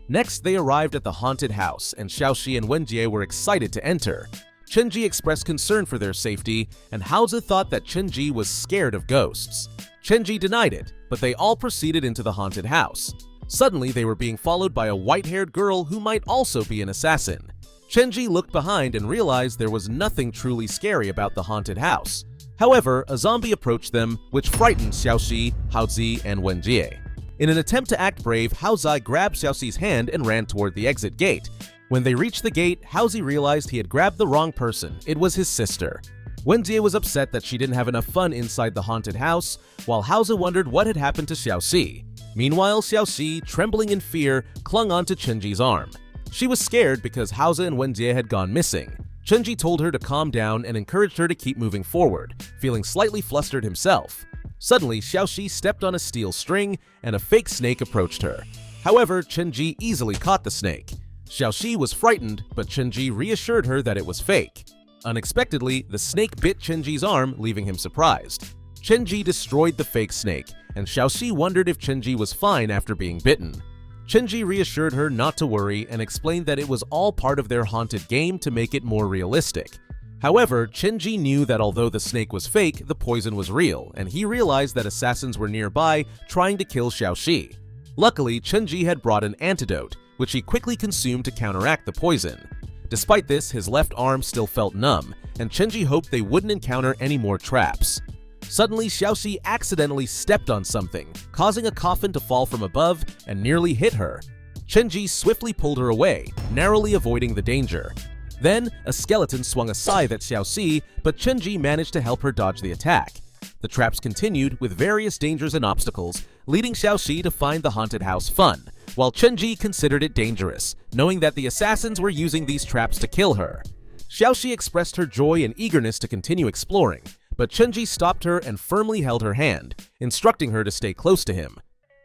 Next, they arrived at the haunted house, and Xiaoxi and Wenjie were excited to enter. Chenji expressed concern for their safety, and Haozi thought that Chenji was scared of ghosts. Chenji denied it, but they all proceeded into the haunted house. Suddenly, they were being followed by a white-haired girl who might also be an assassin. Chenji looked behind and realized there was nothing truly scary about the haunted house. However, a zombie approached them, which frightened Xiaoxi, Haozi, and Wenjie. In an attempt to act brave, Haozi grabbed Xiaoxi's hand and ran toward the exit gate. When they reached the gate, Haozi realized he had grabbed the wrong person. It was his sister. Wenjie was upset that she didn't have enough fun inside the haunted house, while Haozi wondered what had happened to Xiaoxi. Meanwhile, Xiaoxi, trembling in fear, clung onto Chenji's arm. She was scared because Haozi and Wenjie had gone missing. Chenji told her to calm down and encouraged her to keep moving forward, feeling slightly flustered himself. Suddenly, Xiaoxi stepped on a steel string and a fake snake approached her. However, Chenji easily caught the snake. Xiaoxi was frightened, but Chenji reassured her that it was fake. Unexpectedly, the snake bit Chenji's arm, leaving him surprised. Chenji destroyed the fake snake, and Xiaoxi wondered if Chenji was fine after being bitten. Chenji reassured her not to worry and explained that it was all part of their haunted game to make it more realistic. However, Chenji knew that although the snake was fake, the poison was real, and he realized that assassins were nearby trying to kill Xiaoxi. Luckily, Chenji had brought an antidote, which he quickly consumed to counteract the poison. Despite this, his left arm still felt numb, and Chenji hoped they wouldn't encounter any more traps. Suddenly, Xiaoxi accidentally stepped on something, causing a coffin to fall from above and nearly hit her. Chenji swiftly pulled her away, narrowly avoiding the danger. Then, a skeleton swung a scythe at Xiaoxi, but Chenji managed to help her dodge the attack. The traps continued with various dangers and obstacles, leading Xiaoxi to find the haunted house fun, while Chenji considered it dangerous, knowing that the assassins were using these traps to kill her. Xiaoxi expressed her joy and eagerness to continue exploring, but Chenji stopped her and firmly held her hand, instructing her to stay close to him.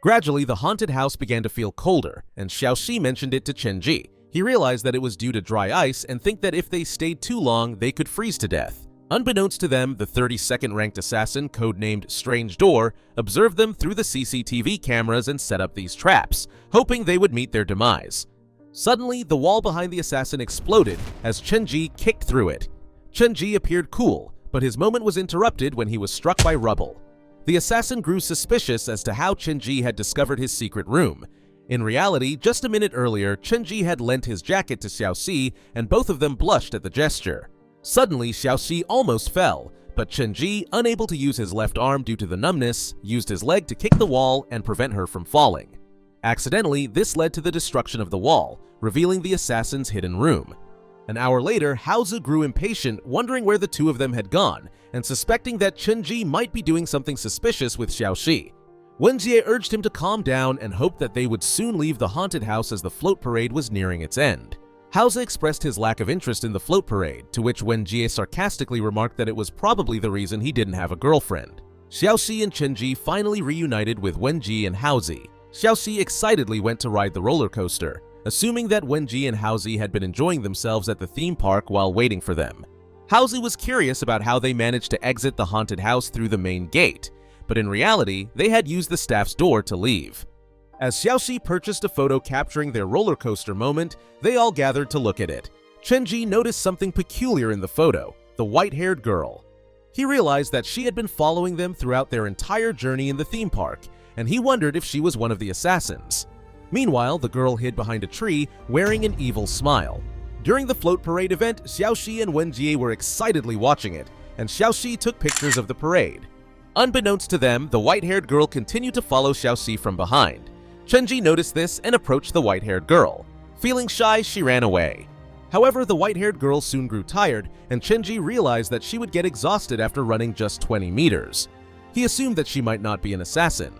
Gradually, the haunted house began to feel colder, and Xiaoxi mentioned it to Chenji. He realized that it was due to dry ice and think that if they stayed too long, they could freeze to death. Unbeknownst to them, the 32nd ranked assassin, codenamed Strange Door, observed them through the CCTV cameras and set up these traps, hoping they would meet their demise. Suddenly, the wall behind the assassin exploded as Chenji kicked through it. Chenji appeared cool, but his moment was interrupted when he was struck by rubble. The assassin grew suspicious as to how Chenji had discovered his secret room. In reality, just a minute earlier, Chenji had lent his jacket to Xiaoxi, and both of them blushed at the gesture. Suddenly, Xiaoxi almost fell, but Chenji, unable to use his left arm due to the numbness, used his leg to kick the wall and prevent her from falling. Accidentally, this led to the destruction of the wall, revealing the assassin's hidden room. An hour later, Haozu grew impatient, wondering where the two of them had gone, and suspecting that Chenji might be doing something suspicious with Xiaoxi. Wenjie urged him to calm down and hoped that they would soon leave the haunted house as the float parade was nearing its end. Haozu expressed his lack of interest in the float parade, to which Wenjie sarcastically remarked that it was probably the reason he didn't have a girlfriend. Xiaoxi and Chenji finally reunited with Wenjie and Haozu. Xiaoxi excitedly went to ride the roller coaster, assuming that Wenjie and Haozu had been enjoying themselves at the theme park while waiting for them. Haozu was curious about how they managed to exit the haunted house through the main gate, but in reality, they had used the staff's door to leave. As Xiaoxi purchased a photo capturing their roller coaster moment, they all gathered to look at it. Chenji noticed something peculiar in the photo, the white-haired girl. He realized that she had been following them throughout their entire journey in the theme park, and he wondered if she was one of the assassins. Meanwhile, the girl hid behind a tree, wearing an evil smile. During the float parade event, Xiaoxi and Wenjie were excitedly watching it, and Xiaoxi took pictures of the parade. Unbeknownst to them, the white-haired girl continued to follow Xiaoxi from behind. Chenji noticed this and approached the white-haired girl. Feeling shy, she ran away. However, the white-haired girl soon grew tired, and Chenji realized that she would get exhausted after running just 20 meters. He assumed that she might not be an assassin.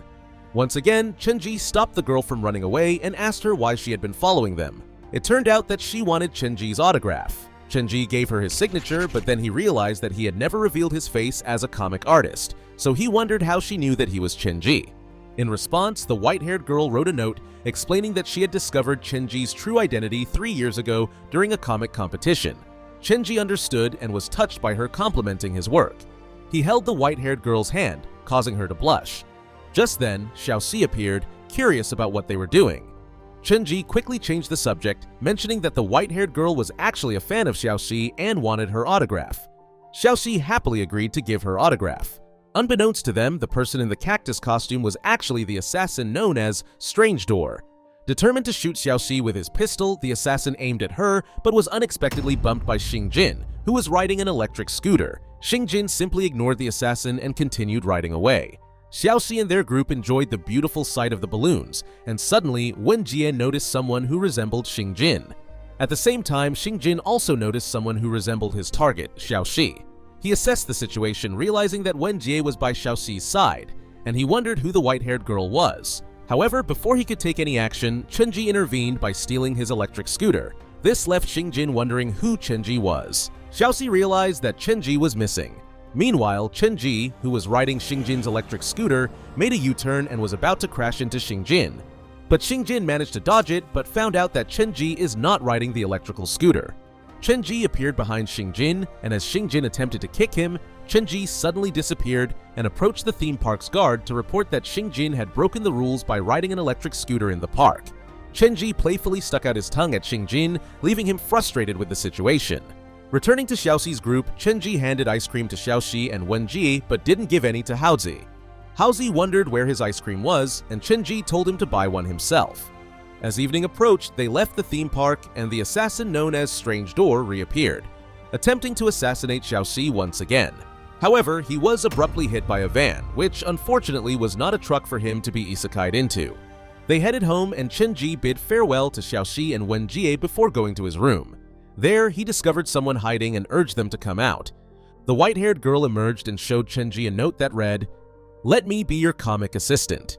Once again, Chenji stopped the girl from running away and asked her why she had been following them. It turned out that she wanted Chenji's autograph. Chenji gave her his signature, but then he realized that he had never revealed his face as a comic artist, so he wondered how she knew that he was Chenji. In response, the white-haired girl wrote a note explaining that she had discovered Chenji's true identity 3 years ago during a comic competition. Chenji understood and was touched by her complimenting his work. He held the white-haired girl's hand, causing her to blush. Just then, Xiaoxi appeared, curious about what they were doing. Chenji quickly changed the subject, mentioning that the white-haired girl was actually a fan of Xiaoxi and wanted her autograph. Xiaoxi happily agreed to give her autograph. Unbeknownst to them, the person in the cactus costume was actually the assassin known as Strange Door. Determined to shoot Xiaoxi with his pistol, the assassin aimed at her, but was unexpectedly bumped by Xingjin, who was riding an electric scooter. Xingjin simply ignored the assassin and continued riding away. Xiaoxi and their group enjoyed the beautiful sight of the balloons, and suddenly, Wenjie noticed someone who resembled Xingjin. At the same time, Xingjin also noticed someone who resembled his target, Xiaoxi. He assessed the situation, realizing that Wenjie was by Xiaoxi's side, and he wondered who the white-haired girl was. However, before he could take any action, Chenji intervened by stealing his electric scooter. This left Xingjin wondering who Chenji was. Xiaoxi realized that Chenji was missing. Meanwhile, Chenji, who was riding Xingjin's electric scooter, made a U-turn and was about to crash into Xingjin. But Xingjin managed to dodge it, but found out that Chenji is not riding the electrical scooter. Chenji appeared behind Xingjin, and as Xingjin attempted to kick him, Chenji suddenly disappeared and approached the theme park's guard to report that Xingjin had broken the rules by riding an electric scooter in the park. Chenji playfully stuck out his tongue at Xingjin, leaving him frustrated with the situation. Returning to Xiaoxi's group, Chenji handed ice cream to Xiaoxi and Wenjie, but didn't give any to Haozu. Haozu wondered where his ice cream was, and Chenji told him to buy one himself. As evening approached, they left the theme park, and the assassin known as Strange Door reappeared, attempting to assassinate Xiaoxi once again. However, he was abruptly hit by a van, which unfortunately was not a truck for him to be isekai'd into. They headed home, and Chenji bid farewell to Xiaoxi and Wenjie before going to his room. There, he discovered someone hiding and urged them to come out. The white-haired girl emerged and showed Chenji a note that read, "Let me be your comic assistant."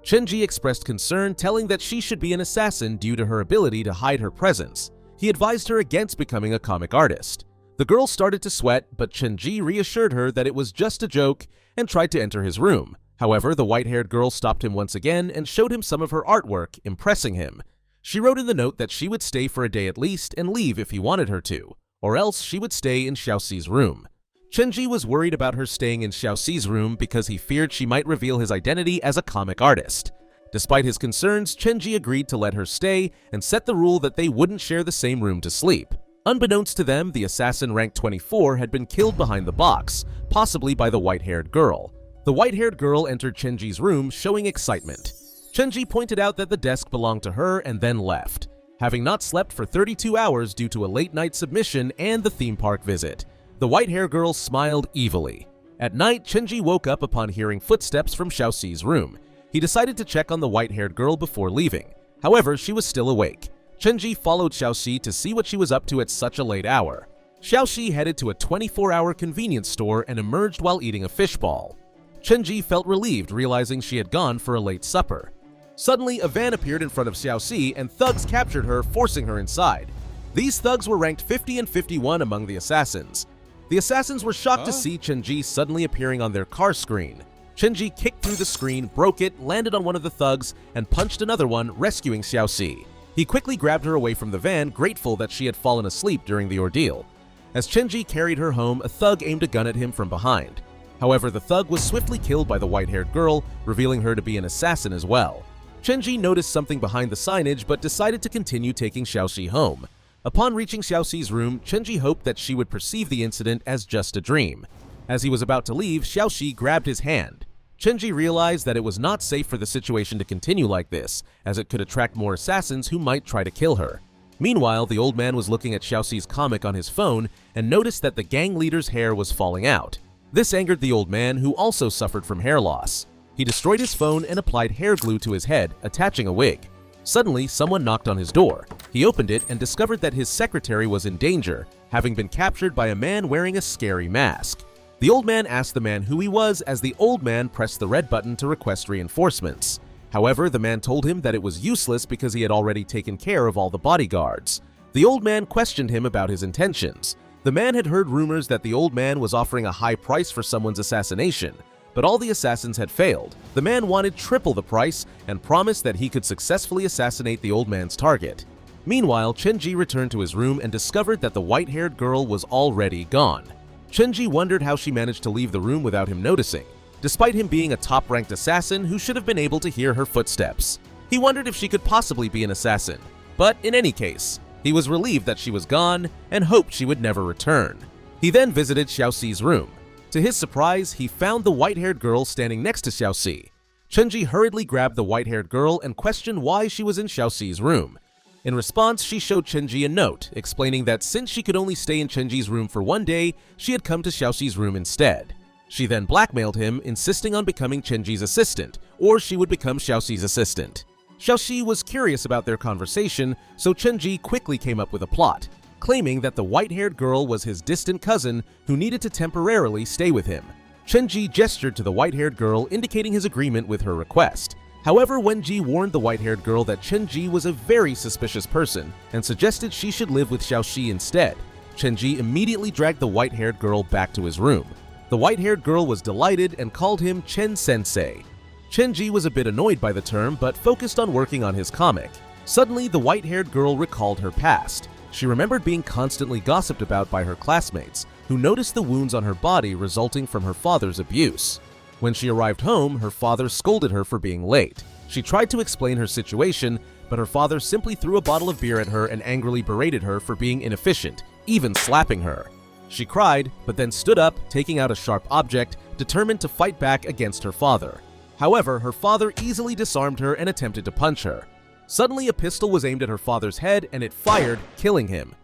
Chenji expressed concern, telling that she should be an assassin due to her ability to hide her presence. He advised her against becoming a comic artist. The girl started to sweat, but Chenji reassured her that it was just a joke and tried to enter his room. However, the white-haired girl stopped him once again and showed him some of her artwork, impressing him. She wrote in the note that she would stay for a day at least and leave if he wanted her to, or else she would stay in Xiaoxi's room. Chenji was worried about her staying in Xiaoxi's room because he feared she might reveal his identity as a comic artist. Despite his concerns, Chenji agreed to let her stay and set the rule that they wouldn't share the same room to sleep. Unbeknownst to them, the assassin ranked 24 had been killed behind the box, possibly by the white-haired girl. The white-haired girl entered Chenji's room, showing excitement. Chenji pointed out that the desk belonged to her and then left, having not slept for 32 hours due to a late-night submission and the theme park visit. The white-haired girl smiled evilly. At night, Chenji woke up upon hearing footsteps from Xiaoxi's room. He decided to check on the white-haired girl before leaving. However, she was still awake. Chenji followed Xiaoxi to see what she was up to at such a late hour. Xiaoxi headed to a 24-hour convenience store and emerged while eating a fishball. Chenji felt relieved realizing she had gone for a late supper. Suddenly, a van appeared in front of Xiaoxi and thugs captured her, forcing her inside. These thugs were ranked 50 and 51 among the assassins. The assassins were shocked to see Chenji suddenly appearing on their car screen. Chenji kicked through the screen, broke it, landed on one of the thugs, and punched another one, rescuing Xiaoxi. He quickly grabbed her away from the van, grateful that she had fallen asleep during the ordeal. As Chenji carried her home, a thug aimed a gun at him from behind. However, the thug was swiftly killed by the white-haired girl, revealing her to be an assassin as well. Chenji noticed something behind the signage but decided to continue taking Xiaoxi home. Upon reaching Xiaoxi's room, Chenji hoped that she would perceive the incident as just a dream. As he was about to leave, Xiaoxi grabbed his hand. Chenji realized that it was not safe for the situation to continue like this, as it could attract more assassins who might try to kill her. Meanwhile, the old man was looking at Xiaoxi's comic on his phone and noticed that the gang leader's hair was falling out. This angered the old man, who also suffered from hair loss. He destroyed his phone and applied hair glue to his head, attaching a wig. Suddenly, someone knocked on his door. He opened it and discovered that his secretary was in danger, having been captured by a man wearing a scary mask. The old man asked the man who he was as the old man pressed the red button to request reinforcements. However, the man told him that it was useless because he had already taken care of all the bodyguards. The old man questioned him about his intentions. The man had heard rumors that the old man was offering a high price for someone's assassination, but all the assassins had failed. The man wanted triple the price and promised that he could successfully assassinate the old man's target. Meanwhile, Chenji returned to his room and discovered that the white-haired girl was already gone. Chenji wondered how she managed to leave the room without him noticing, despite him being a top-ranked assassin who should have been able to hear her footsteps. He wondered if she could possibly be an assassin, but in any case, he was relieved that she was gone and hoped she would never return. He then visited Xiaoxi's room. To his surprise, he found the white-haired girl standing next to Xiaoxi. Chenji hurriedly grabbed the white-haired girl and questioned why she was in Xiaoxi's room. In response, she showed Chenji a note, explaining that since she could only stay in Chenji's room for one day, she had come to Xiaoxi's room instead. She then blackmailed him, insisting on becoming Chenji's assistant, or she would become Xiaoxi's assistant. Xiaoxi was curious about their conversation, so Chenji quickly came up with a plot, claiming that the white-haired girl was his distant cousin who needed to temporarily stay with him. Chenji gestured to the white-haired girl, indicating his agreement with her request. However, Wenji warned the white-haired girl that Chenji was a very suspicious person and suggested she should live with Xiaoxi instead. Chenji immediately dragged the white-haired girl back to his room. The white-haired girl was delighted and called him Chen-sensei. Chenji was a bit annoyed by the term, but focused on working on his comic. Suddenly, the white-haired girl recalled her past. She remembered being constantly gossiped about by her classmates, who noticed the wounds on her body resulting from her father's abuse. When she arrived home, her father scolded her for being late. She tried to explain her situation, but her father simply threw a bottle of beer at her and angrily berated her for being inefficient, even slapping her. She cried, but then stood up, taking out a sharp object, determined to fight back against her father. However, her father easily disarmed her and attempted to punch her. Suddenly, a pistol was aimed at her father's head and it fired, killing him.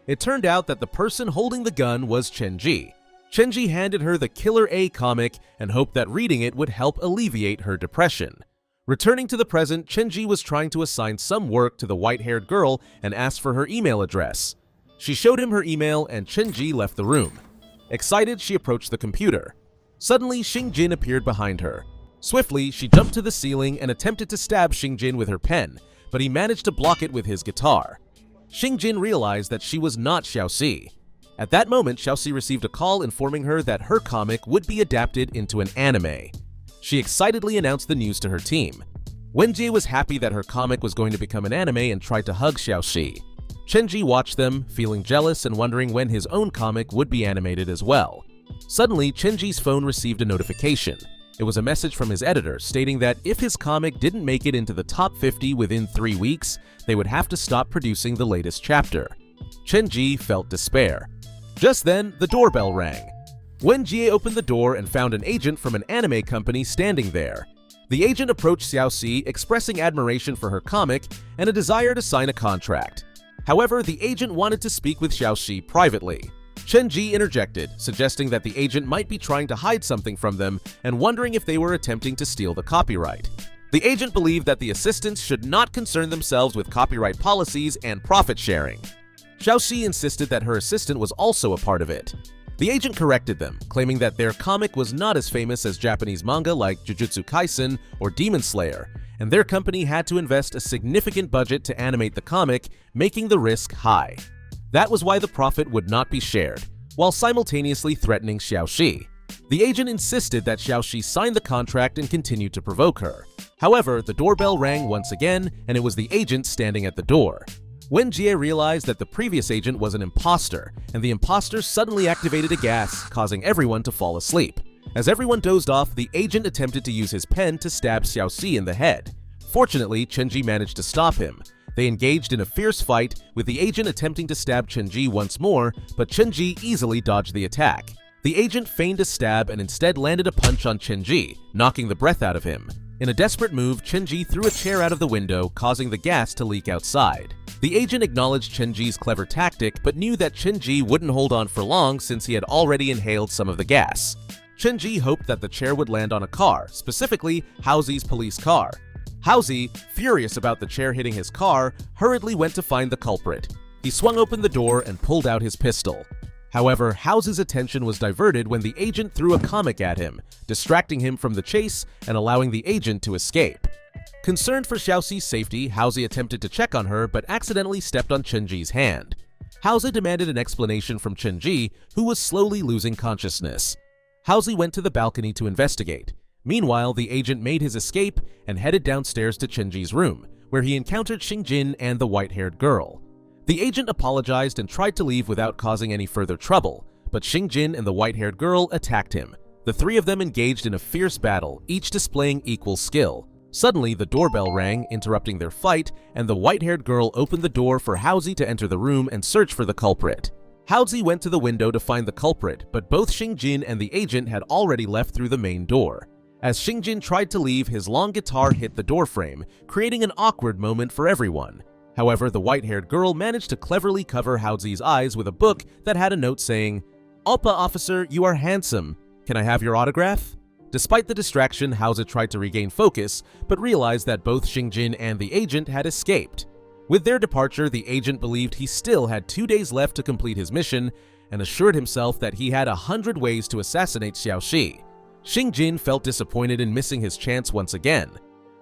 It turned out that the person holding the gun was Chenji. Chenji handed her the Killer A comic and hoped that reading it would help alleviate her depression. Returning to the present, Chenji was trying to assign some work to the white-haired girl and asked for her email address. She showed him her email and Chenji left the room. Excited, she approached the computer. Suddenly, Xingjin appeared behind her. Swiftly, she jumped to the ceiling and attempted to stab Xingjin with her pen, but he managed to block it with his guitar. Xingjin realized that she was not Xiaoxi. At that moment, Xiaoxi received a call informing her that her comic would be adapted into an anime. She excitedly announced the news to her team. Wenjie was happy that her comic was going to become an anime and tried to hug Xiaoxi. Chenji watched them, feeling jealous and wondering when his own comic would be animated as well. Suddenly, Chenji's phone received a notification. It was a message from his editor stating that if his comic didn't make it into the top 50 within 3 weeks, they would have to stop producing the latest chapter. Chenji felt despair. Just then, the doorbell rang. Wen Jie opened the door and found an agent from an anime company standing there. The agent approached Xiaoxi, expressing admiration for her comic and a desire to sign a contract. However, the agent wanted to speak with Xiaoxi privately. Chenji interjected, suggesting that the agent might be trying to hide something from them and wondering if they were attempting to steal the copyright. The agent believed that the assistants should not concern themselves with copyright policies and profit sharing. Xiaoxi insisted that her assistant was also a part of it. The agent corrected them, claiming that their comic was not as famous as Japanese manga like Jujutsu Kaisen or Demon Slayer, and their company had to invest a significant budget to animate the comic, making the risk high. That was why the profit would not be shared, while simultaneously threatening Xiaoxi. The agent insisted that Xiaoxi sign the contract and continued to provoke her. However, the doorbell rang once again, and it was the agent standing at the door. Wen Jie realized that the previous agent was an imposter, and the imposter suddenly activated a gas, causing everyone to fall asleep. As everyone dozed off, the agent attempted to use his pen to stab Xiaoxi in the head. Fortunately, Chenji managed to stop him. They engaged in a fierce fight, with the agent attempting to stab Chenji once more, but Chenji easily dodged the attack. The agent feigned a stab and instead landed a punch on Chenji, knocking the breath out of him. In a desperate move, Chenji threw a chair out of the window, causing the gas to leak outside. The agent acknowledged Chenji's clever tactic, but knew that Chenji wouldn't hold on for long since he had already inhaled some of the gas. Chenji hoped that the chair would land on a car, specifically Haozi's police car. Haozi, furious about the chair hitting his car, hurriedly went to find the culprit. He swung open the door and pulled out his pistol. However, Haozi's attention was diverted when the agent threw a comic at him, distracting him from the chase and allowing the agent to escape. Concerned for Xiaoxi's safety, Haozi attempted to check on her but accidentally stepped on Chenji's hand. Haozi demanded an explanation from Chenji, who was slowly losing consciousness. Haozi went to the balcony to investigate. Meanwhile, the agent made his escape and headed downstairs to Chenji's room, where he encountered Xingjin and the white-haired girl. The agent apologized and tried to leave without causing any further trouble, but Xingjin and the white-haired girl attacked him. The three of them engaged in a fierce battle, each displaying equal skill. Suddenly, the doorbell rang, interrupting their fight, and the white-haired girl opened the door for Haozi to enter the room and search for the culprit. Haozi went to the window to find the culprit, but both Xingjin and the agent had already left through the main door. As Xingjin tried to leave, his long guitar hit the doorframe, creating an awkward moment for everyone. However, the white-haired girl managed to cleverly cover Haozi's eyes with a book that had a note saying, "Oppa officer, you are handsome. Can I have your autograph?" Despite the distraction, Haozi tried to regain focus, but realized that both Xingjin and the agent had escaped. With their departure, the agent believed he still had 2 days left to complete his mission and assured himself that he had 100 ways to assassinate Xiaoxi. Xingjin felt disappointed in missing his chance once again.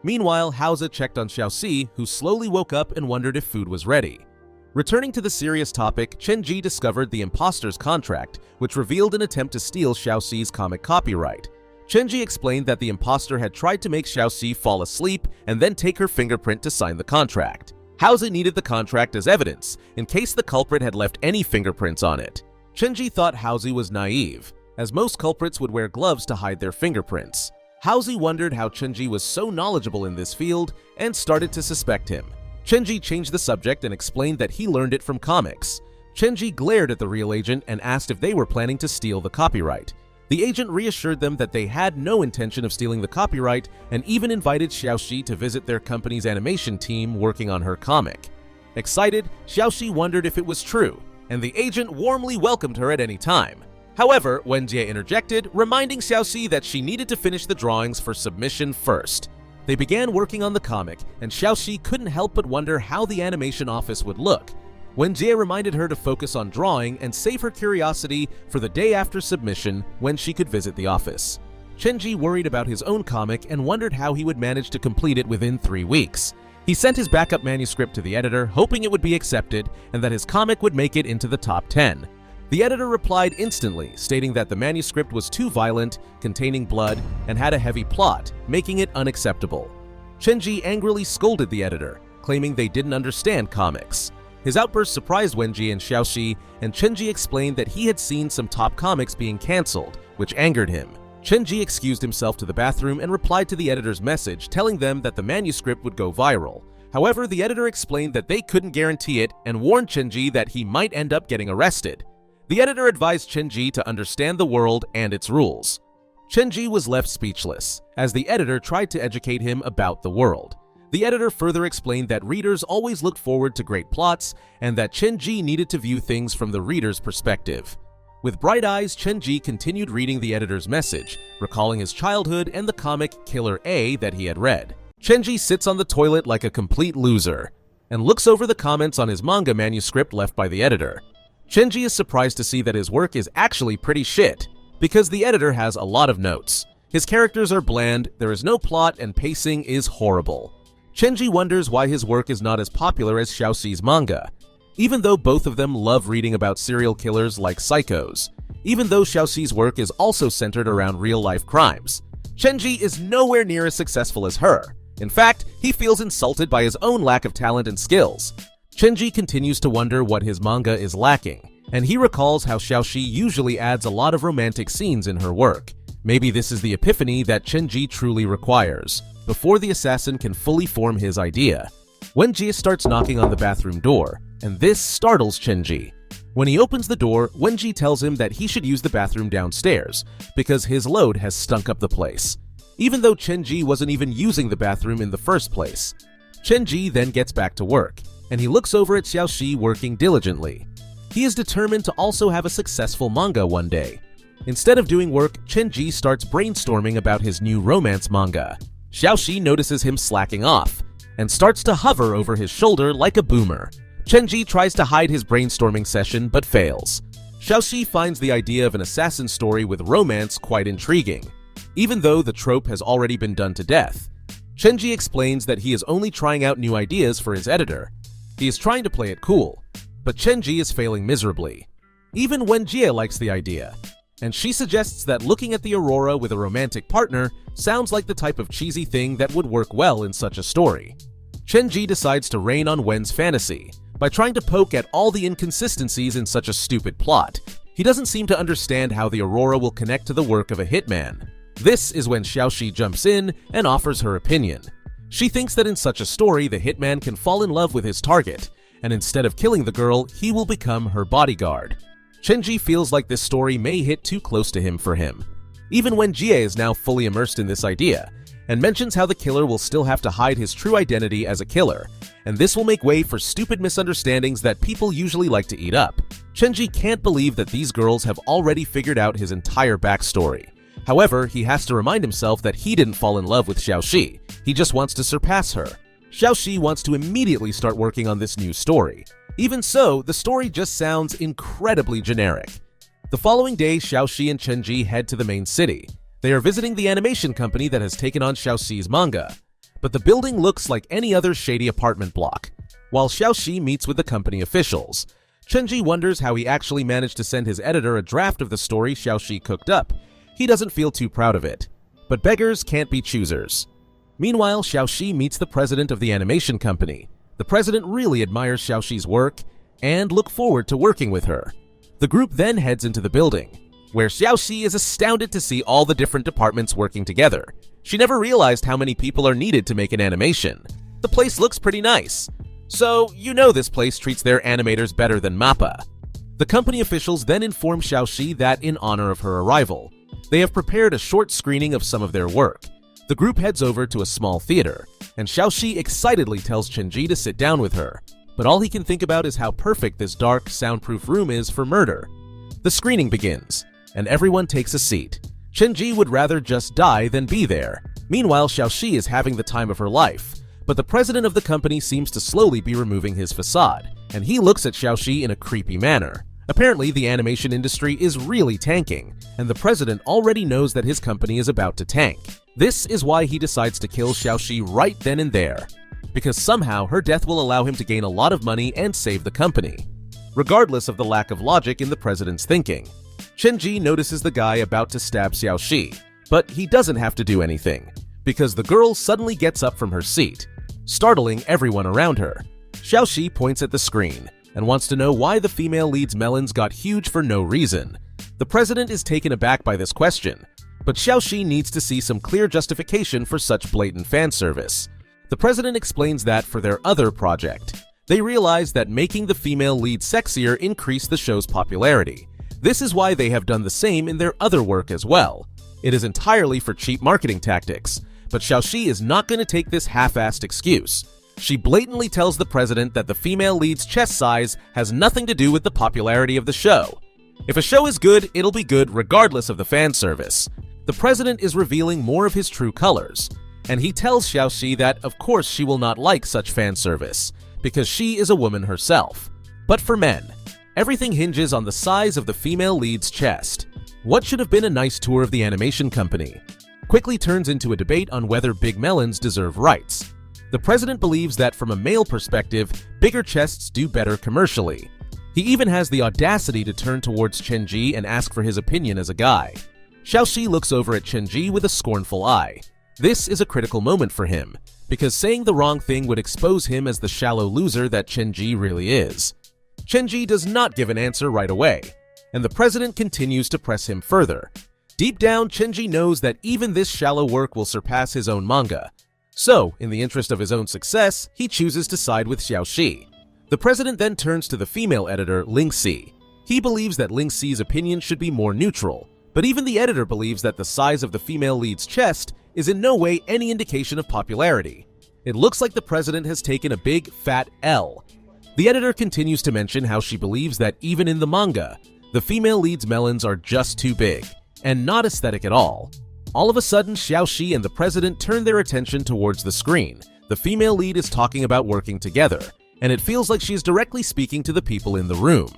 Meanwhile, Haozi checked on Xiaoxi, who slowly woke up and wondered if food was ready. Returning to the serious topic, Chenji discovered the imposter's contract, which revealed an attempt to steal Xiaoxi's comic copyright. Chenji explained that the imposter had tried to make Xiaoxi fall asleep and then take her fingerprint to sign the contract. Haozi needed the contract as evidence, in case the culprit had left any fingerprints on it. Chenji thought Haozi was naive, as most culprits would wear gloves to hide their fingerprints. Haozi wondered how Chenji was so knowledgeable in this field and started to suspect him. Chenji changed the subject and explained that he learned it from comics. Chenji glared at the real agent and asked if they were planning to steal the copyright. The agent reassured them that they had no intention of stealing the copyright and even invited Xiaoxi to visit their company's animation team working on her comic. Excited, Xiaoxi wondered if it was true, and the agent warmly welcomed her at any time. However, Wen Jie interjected, reminding Xiaoxi that she needed to finish the drawings for submission first. They began working on the comic, and Xiaoxi couldn't help but wonder how the animation office would look. Wen Jie reminded her to focus on drawing and save her curiosity for the day after submission when she could visit the office. Chenji worried about his own comic and wondered how he would manage to complete it within 3 weeks. He sent his backup manuscript to the editor, hoping it would be accepted and that his comic would make it into the top 10. The editor replied instantly, stating that the manuscript was too violent, containing blood, and had a heavy plot, making it unacceptable. Chenji angrily scolded the editor, claiming they didn't understand comics. His outburst surprised Wenji and Xiaoxi, and Chenji explained that he had seen some top comics being cancelled, which angered him. Chenji excused himself to the bathroom and replied to the editor's message, telling them that the manuscript would go viral. However, the editor explained that they couldn't guarantee it and warned Chenji that he might end up getting arrested. The editor advised Chenji to understand the world and its rules. Chenji was left speechless, as the editor tried to educate him about the world. The editor further explained that readers always look forward to great plots and that Chenji needed to view things from the reader's perspective. With bright eyes, Chenji continued reading the editor's message, recalling his childhood and the comic Killer A that he had read. Chenji sits on the toilet like a complete loser and looks over the comments on his manga manuscript left by the editor. Chenji is surprised to see that his work is actually pretty shit, because the editor has a lot of notes. His characters are bland, there is no plot, and pacing is horrible. Chenji wonders why his work is not as popular as Xiaoxi's manga, even though both of them love reading about serial killers like psychos. Even though Xiaoxi's work is also centered around real-life crimes, Chenji is nowhere near as successful as her. In fact, he feels insulted by his own lack of talent and skills. Chenji continues to wonder what his manga is lacking, and he recalls how Xiaoxi usually adds a lot of romantic scenes in her work. Maybe this is the epiphany that Chenji truly requires, before the assassin can fully form his idea. Wen Jie starts knocking on the bathroom door, and this startles Chenji. When he opens the door, Wen Jie tells him that he should use the bathroom downstairs, because his load has stunk up the place, even though Chenji wasn't even using the bathroom in the first place. Chenji then gets back to work, and he looks over at Xiaoxi working diligently. He is determined to also have a successful manga one day. Instead of doing work, Chenji starts brainstorming about his new romance manga. Xiaoxi notices him slacking off, and starts to hover over his shoulder like a boomer. Chenji tries to hide his brainstorming session but fails. Xiaoxi finds the idea of an assassin story with romance quite intriguing, even though the trope has already been done to death. Chenji explains that he is only trying out new ideas for his editor. He is trying to play it cool, but Chenji is failing miserably. Even Wen Jie likes the idea, and she suggests that looking at the aurora with a romantic partner sounds like the type of cheesy thing that would work well in such a story. Chenji decides to rain on Wen's fantasy by trying to poke at all the inconsistencies in such a stupid plot. He doesn't seem to understand how the aurora will connect to the work of a hitman. This is when Xiaoxi jumps in and offers her opinion. She thinks that in such a story, the hitman can fall in love with his target, and instead of killing the girl, he will become her bodyguard. Chenji feels like this story may hit too close to him for him. Even Wen Jie is now fully immersed in this idea, and mentions how the killer will still have to hide his true identity as a killer, and this will make way for stupid misunderstandings that people usually like to eat up. Chenji can't believe that these girls have already figured out his entire backstory. However, he has to remind himself that he didn't fall in love with Xiaoxi, he just wants to surpass her. Xiaoxi wants to immediately start working on this new story. Even so, the story just sounds incredibly generic. The following day, Xiaoxi and Chenji head to the main city. They are visiting the animation company that has taken on Xiaoxi's manga, but the building looks like any other shady apartment block. While Xiaoxi meets with the company officials, Chenji wonders how he actually managed to send his editor a draft of the story Xiaoxi cooked up. He doesn't feel too proud of it, but beggars can't be choosers. Meanwhile, Xiaoxi meets the president of the animation company. The president really admires Xiaoxi's work and look forward to working with her. The group then heads into the building, where Xiaoxi is astounded to see all the different departments working together. She never realized how many people are needed to make an animation. The place looks pretty nice, so you know this place treats their animators better than MAPPA. The company officials then inform Xiaoxi that in honor of her arrival, they have prepared a short screening of some of their work. The group heads over to a small theater, and Xiaoxi excitedly tells Chenji to sit down with her, but all he can think about is how perfect this dark, soundproof room is for murder. The screening begins, and everyone takes a seat. Chenji would rather just die than be there. Meanwhile, Xiaoxi is having the time of her life, but the president of the company seems to slowly be removing his facade, and he looks at Xiaoxi in a creepy manner. Apparently, the animation industry is really tanking, and the president already knows that his company is about to tank. This is why he decides to kill Xiaoxi right then and there, because somehow her death will allow him to gain a lot of money and save the company, regardless of the lack of logic in the president's thinking. Chenji notices the guy about to stab Xiaoxi, but he doesn't have to do anything, because the girl suddenly gets up from her seat, startling everyone around her. Xiaoxi points at the screen and wants to know why the female lead's melons got huge for no reason. The president is taken aback by this question, but Xiaoxi needs to see some clear justification for such blatant fan service. The president explains that for their other project, they realize that making the female lead sexier increased the show's popularity. This is why they have done the same in their other work as well. It is entirely for cheap marketing tactics, but Xiaoxi is not going to take this half-assed excuse. She blatantly tells the president that the female lead's chest size has nothing to do with the popularity of the show. If a show is good, it'll be good regardless of the fan service. The president is revealing more of his true colors, and he tells Xiaoxi that of course she will not like such fan service, because she is a woman herself. But for men, everything hinges on the size of the female lead's chest. What should have been a nice tour of the animation company quickly turns into a debate on whether big melons deserve rights. The president believes that from a male perspective, bigger chests do better commercially. He even has the audacity to turn towards Chenji and ask for his opinion as a guy. Xiaoxi looks over at Chenji with a scornful eye. This is a critical moment for him, because saying the wrong thing would expose him as the shallow loser that Chenji really is. Chenji does not give an answer right away, and the president continues to press him further. Deep down, Chenji knows that even this shallow work will surpass his own manga. So, in the interest of his own success, he chooses to side with Xiaoxi. The president then turns to the female editor, Lingxi. He believes that Lingxi's opinion should be more neutral, but even the editor believes that the size of the female lead's chest is in no way any indication of popularity. It looks like the president has taken a big, fat L. The editor continues to mention how she believes that even in the manga, the female lead's melons are just too big, and not aesthetic at all. All of a sudden, Xiaoxi and the president turn their attention towards the screen. The female lead is talking about working together, and it feels like she is directly speaking to the people in the room.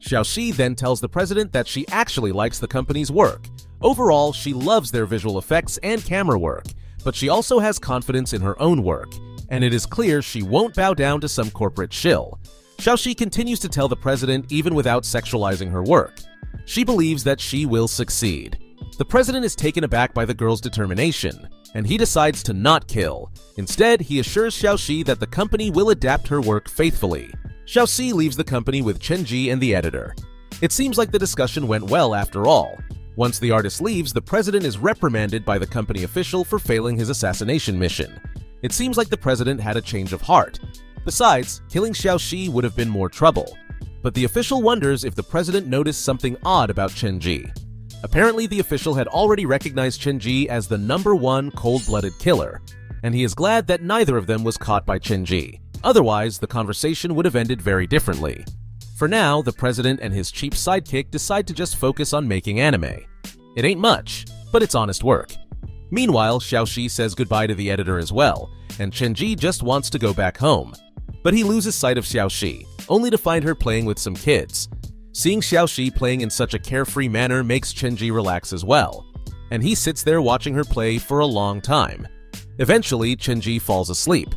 Xiaoxi then tells the president that she actually likes the company's work. Overall, she loves their visual effects and camera work, but she also has confidence in her own work, and it is clear she won't bow down to some corporate shill. Xiaoxi continues to tell the president even without sexualizing her work. She believes that she will succeed. The president is taken aback by the girl's determination, and he decides to not kill. Instead, he assures Xiaoxi that the company will adapt her work faithfully. Xiaoxi leaves the company with Chenji and the editor. It seems like the discussion went well after all. Once the artist leaves, the president is reprimanded by the company official for failing his assassination mission. It seems like the president had a change of heart. Besides, killing Xiaoxi would have been more trouble. But the official wonders if the president noticed something odd about Chenji. Apparently, the official had already recognized Chenji as the #1 cold-blooded killer, and he is glad that neither of them was caught by Chenji. Otherwise, the conversation would have ended very differently. For now, the president and his cheap sidekick decide to just focus on making anime. It ain't much, but it's honest work. Meanwhile, Xiaoxi says goodbye to the editor as well, and Chenji just wants to go back home. But he loses sight of Xiaoxi, only to find her playing with some kids. Seeing Xiaoxi playing in such a carefree manner makes Chenji relax as well, and he sits there watching her play for a long time. Eventually, Chenji falls asleep,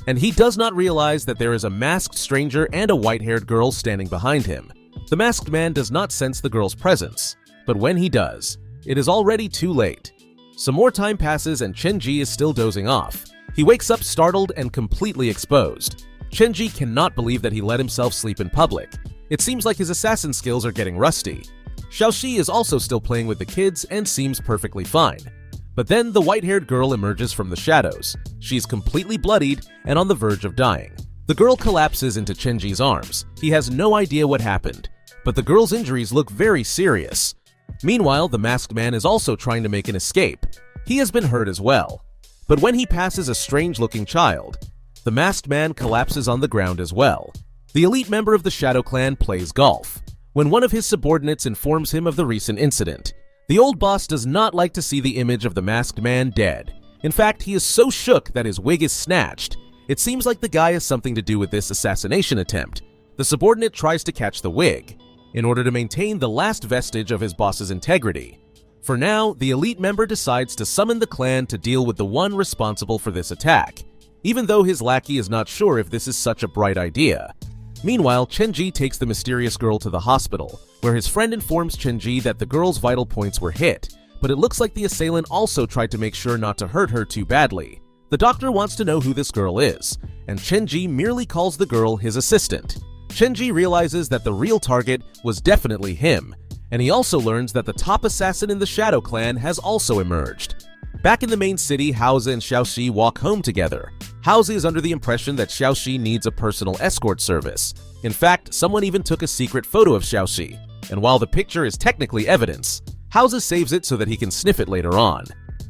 and he does not realize that there is a masked stranger and a white-haired girl standing behind him. The masked man does not sense the girl's presence, but when he does, it is already too late. Some more time passes and Chenji is still dozing off. He wakes up startled and completely exposed. Chenji cannot believe that he let himself sleep in public. It seems like his assassin skills are getting rusty. Xiaoxi is also still playing with the kids and seems perfectly fine. But then the white-haired girl emerges from the shadows. She is completely bloodied and on the verge of dying. The girl collapses into Chenji's arms. He has no idea what happened, but the girl's injuries look very serious. Meanwhile, the masked man is also trying to make an escape. He has been hurt as well. But when he passes a strange-looking child, the masked man collapses on the ground as well. The elite member of the Shadow Clan plays golf, when one of his subordinates informs him of the recent incident. The old boss does not like to see the image of the masked man dead. In fact, he is so shook that his wig is snatched. It seems like the guy has something to do with this assassination attempt. The subordinate tries to catch the wig, in order to maintain the last vestige of his boss's integrity. For now, the elite member decides to summon the clan to deal with the one responsible for this attack, even though his lackey is not sure if this is such a bright idea. Meanwhile, Chenji takes the mysterious girl to the hospital, where his friend informs Chenji that the girl's vital points were hit, but it looks like the assailant also tried to make sure not to hurt her too badly. The doctor wants to know who this girl is, and Chenji merely calls the girl his assistant. Chenji realizes that the real target was definitely him, and he also learns that the top assassin in the Shadow Clan has also emerged. Back in the main city, Hausa and Xiaoxi walk home together. Haozi is under the impression that Xiaoxi needs a personal escort service. In fact, someone even took a secret photo of Xiaoxi, and while the picture is technically evidence, Haozi saves it so that he can sniff it later on.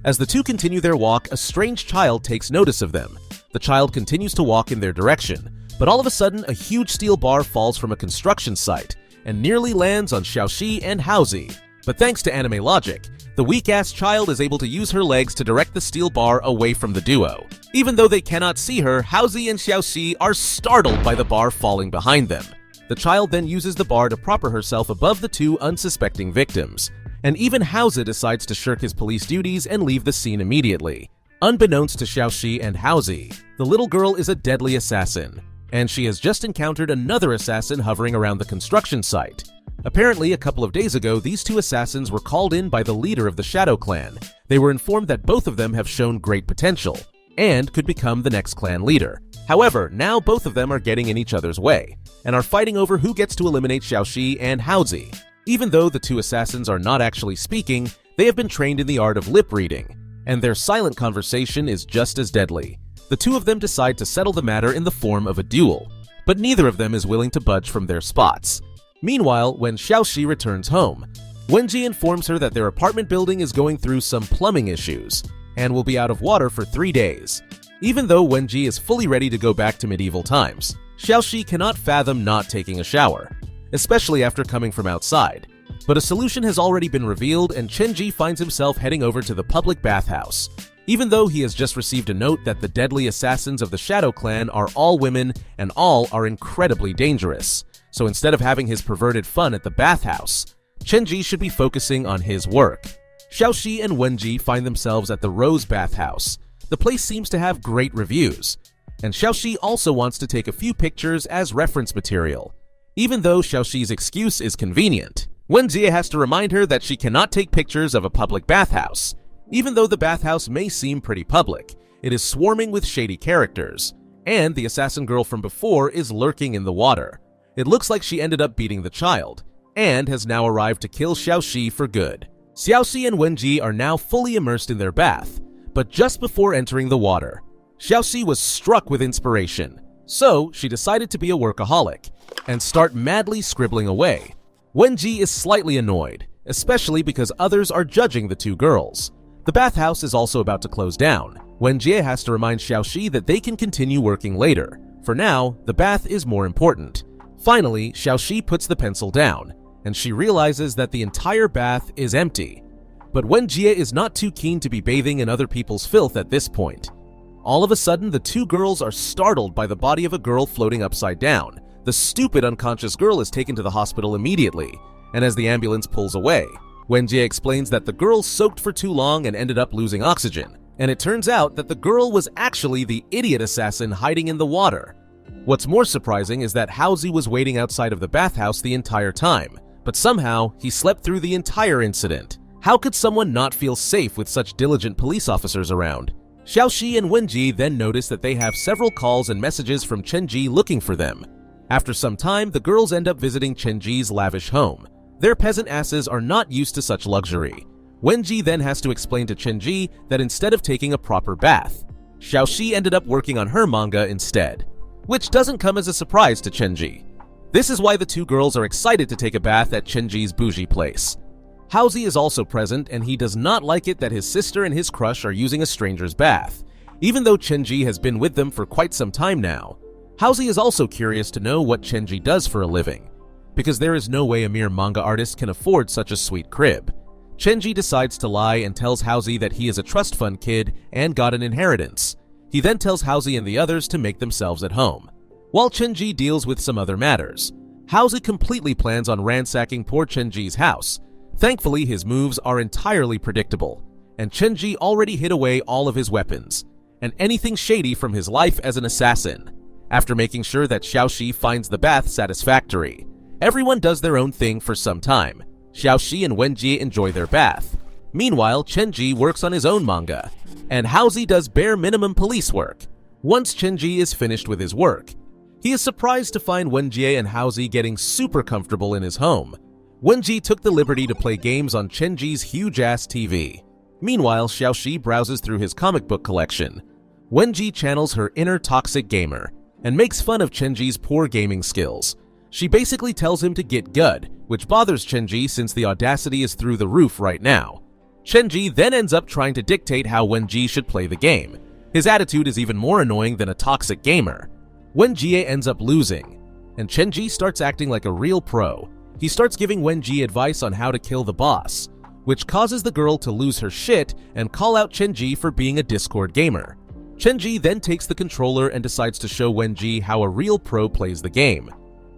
As the two continue their walk, a strange child takes notice of them. The child continues to walk in their direction, but all of a sudden a huge steel bar falls from a construction site and nearly lands on Xiaoxi and Haozi. But thanks to anime logic, the weak-ass child is able to use her legs to direct the steel bar away from the duo. Even though they cannot see her, Haozi and Xiaoxi are startled by the bar falling behind them. The child then uses the bar to prop herself above the two unsuspecting victims. And even Haozi decides to shirk his police duties and leave the scene immediately. Unbeknownst to Xiaoxi and Haozi, the little girl is a deadly assassin, and she has just encountered another assassin hovering around the construction site. Apparently, a couple of days ago, these two assassins were called in by the leader of the Shadow Clan. They were informed that both of them have shown great potential and could become the next clan leader. However, now both of them are getting in each other's way and are fighting over who gets to eliminate Xiaoxi and Haozi. Even though the two assassins are not actually speaking, they have been trained in the art of lip reading, and their silent conversation is just as deadly. The two of them decide to settle the matter in the form of a duel, but neither of them is willing to budge from their spots. Meanwhile, when Xiaoxi returns home, Wenji informs her that their apartment building is going through some plumbing issues and will be out of water for 3 days. Even though Wenji is fully ready to go back to medieval times, Xiaoxi cannot fathom not taking a shower, especially after coming from outside. But a solution has already been revealed, and Chenji finds himself heading over to the public bathhouse. Even though he has just received a note that the deadly assassins of the Shadow Clan are all women and all are incredibly dangerous. So instead of having his perverted fun at the bathhouse, Chenji should be focusing on his work. Xiaoxi and Wenji find themselves at the Rose Bathhouse. The place seems to have great reviews, and Xiaoxi also wants to take a few pictures as reference material. Even though Xiaoxi's excuse is convenient, Wenjie has to remind her that she cannot take pictures of a public bathhouse. Even though the bathhouse may seem pretty public, it is swarming with shady characters, and the assassin girl from before is lurking in the water. It looks like she ended up beating the child, and has now arrived to kill Xiaoxi for good. Xiaoxi and Wenji are now fully immersed in their bath, but just before entering the water, Xiaoxi was struck with inspiration, so she decided to be a workaholic and start madly scribbling away. Wenji is slightly annoyed, especially because others are judging the two girls. The bathhouse is also about to close down. Wenjie has to remind Xiaoxi that they can continue working later. For now, the bath is more important. Finally, Xiaoxi puts the pencil down, and she realizes that the entire bath is empty. But Wenjie is not too keen to be bathing in other people's filth at this point. All of a sudden, the two girls are startled by the body of a girl floating upside down. The stupid unconscious girl is taken to the hospital immediately, and as the ambulance pulls away, Wenjie explains that the girl soaked for too long and ended up losing oxygen, and it turns out that the girl was actually the idiot assassin hiding in the water. What's more surprising is that Haozi was waiting outside of the bathhouse the entire time, but somehow he slept through the entire incident. How could someone not feel safe with such diligent police officers around? Xiaoxi and Wenji then notice that they have several calls and messages from Chenji looking for them. After some time, the girls end up visiting Chenji's lavish home. Their peasant asses are not used to such luxury. Wenji then has to explain to Chenji that instead of taking a proper bath, Xiaoxi ended up working on her manga instead, which doesn't come as a surprise to Chenji. This is why the two girls are excited to take a bath at Chenji's bougie place. Haozi is also present, and he does not like it that his sister and his crush are using a stranger's bath, even though Chenji has been with them for quite some time now. Haozi is also curious to know what Chenji does for a living, because there is no way a mere manga artist can afford such a sweet crib. Chenji decides to lie and tells Haozi that he is a trust fund kid and got an inheritance. He then tells Haozi and the others to make themselves at home. While Chenji deals with some other matters, Haozi completely plans on ransacking poor Chenji's house. Thankfully, his moves are entirely predictable, and Chenji already hid away all of his weapons and anything shady from his life as an assassin. After making sure that Xiaoxi finds the bath satisfactory, everyone does their own thing for some time. Xiaoxi and Wenji enjoy their bath. Meanwhile, Chenji works on his own manga, and Haozi does bare minimum police work. Once Chenji is finished with his work, he is surprised to find Wenjie and Haozi getting super comfortable in his home. Wenji took the liberty to play games on Chenji's huge-ass TV. Meanwhile, Xiaoxi browses through his comic book collection. Wenji channels her inner toxic gamer and makes fun of Chenji's poor gaming skills. She basically tells him to get good, which bothers Chenji since the audacity is through the roof right now. Chenji then ends up trying to dictate how Wenji should play the game. His attitude is even more annoying than a toxic gamer. Wenjie ends up losing, and Chenji starts acting like a real pro. He starts giving Wenji advice on how to kill the boss, which causes the girl to lose her shit and call out Chenji for being a Discord gamer. Chenji then takes the controller and decides to show Wenji how a real pro plays the game.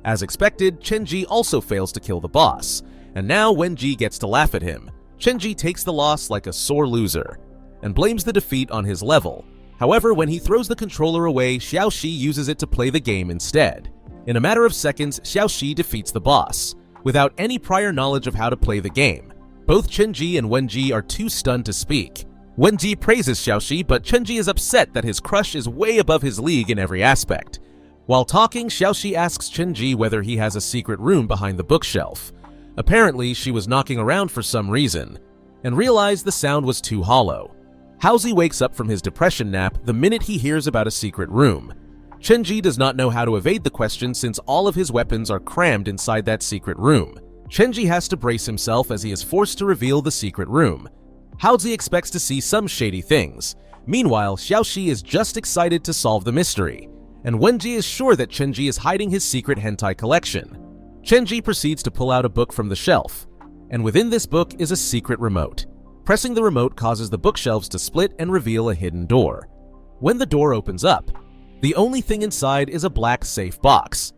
As expected, Chenji also fails to kill the boss, and now Wenji gets to laugh at him. Chenji takes the loss like a sore loser, and blames the defeat on his level. However, when he throws the controller away, Xiaoxi uses it to play the game instead. In a matter of seconds, Xiaoxi defeats the boss, without any prior knowledge of how to play the game. Both Chenji and Wenji are too stunned to speak. Wenji praises Xiaoxi, but Chenji is upset that his crush is way above his league in every aspect. While talking, Xiaoxi asks Chenji whether he has a secret room behind the bookshelf. Apparently, she was knocking around for some reason, and realized the sound was too hollow. Haozi wakes up from his depression nap the minute he hears about a secret room. Chenji does not know how to evade the question since all of his weapons are crammed inside that secret room. Chenji has to brace himself as he is forced to reveal the secret room. Haozi expects to see some shady things. Meanwhile, Xiaoxi is just excited to solve the mystery, and Wenji is sure that Chenji is hiding his secret hentai collection. Chenji proceeds to pull out a book from the shelf, and within this book is a secret remote. Pressing the remote causes the bookshelves to split and reveal a hidden door. When the door opens up, the only thing inside is a black safe box.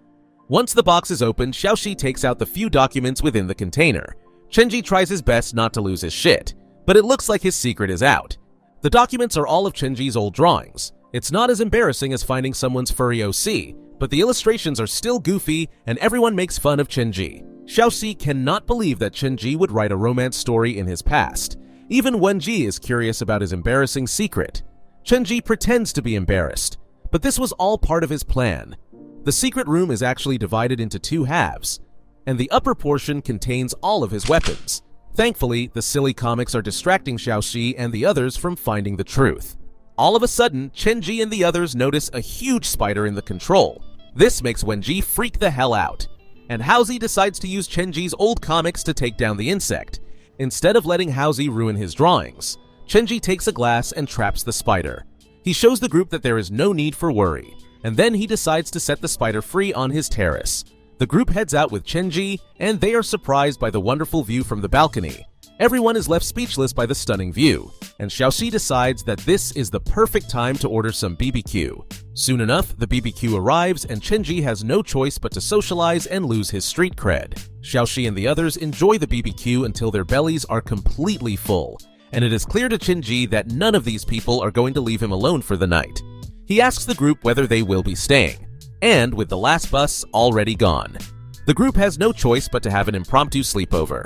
Once the box is opened, Xiaoxi takes out the few documents within the container. Chenji tries his best not to lose his shit, but it looks like his secret is out. The documents are all of Chenji's old drawings. It's not as embarrassing as finding someone's furry OC, but the illustrations are still goofy and everyone makes fun of Chenji. Xiaoxi cannot believe that Chenji would write a romance story in his past. Even Wenji is curious about his embarrassing secret. Chenji pretends to be embarrassed, but this was all part of his plan. The secret room is actually divided into two halves, and the upper portion contains all of his weapons. Thankfully, the silly comics are distracting Xiaoxi and the others from finding the truth. All of a sudden, Chenji and the others notice a huge spider in the control. This makes Wenji freak the hell out, and Haozi decides to use Chenji's old comics to take down the insect. Instead of letting Haozi ruin his drawings, Chenji takes a glass and traps the spider. He shows the group that there is no need for worry, and then he decides to set the spider free on his terrace. The group heads out with Chenji, and they are surprised by the wonderful view from the balcony. Everyone is left speechless by the stunning view, and Xiaoxi decides that this is the perfect time to order some BBQ. Soon enough, the BBQ arrives, and Chenji has no choice but to socialize and lose his street cred. Xiaoxi and the others enjoy the BBQ until their bellies are completely full, and it is clear to Chenji that none of these people are going to leave him alone for the night. He asks the group whether they will be staying, and with the last bus already gone, the group has no choice but to have an impromptu sleepover.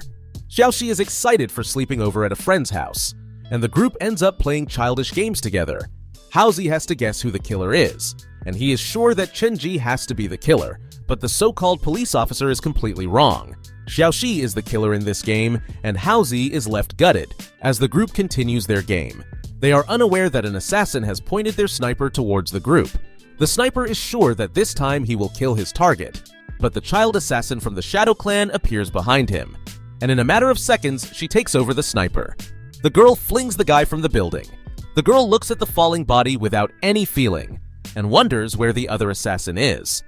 Xiaoxi is excited for sleeping over at a friend's house, and the group ends up playing childish games together. Haozi has to guess who the killer is, and he is sure that Chenji has to be the killer, but the so-called police officer is completely wrong. Xiaoxi is the killer in this game, and Haozi is left gutted as the group continues their game. They are unaware that an assassin has pointed their sniper towards the group. The sniper is sure that this time he will kill his target, but the child assassin from the Shadow Clan appears behind him, and in a matter of seconds, she takes over the sniper. The girl flings the guy from the building. The girl looks at the falling body without any feeling, and wonders where the other assassin is.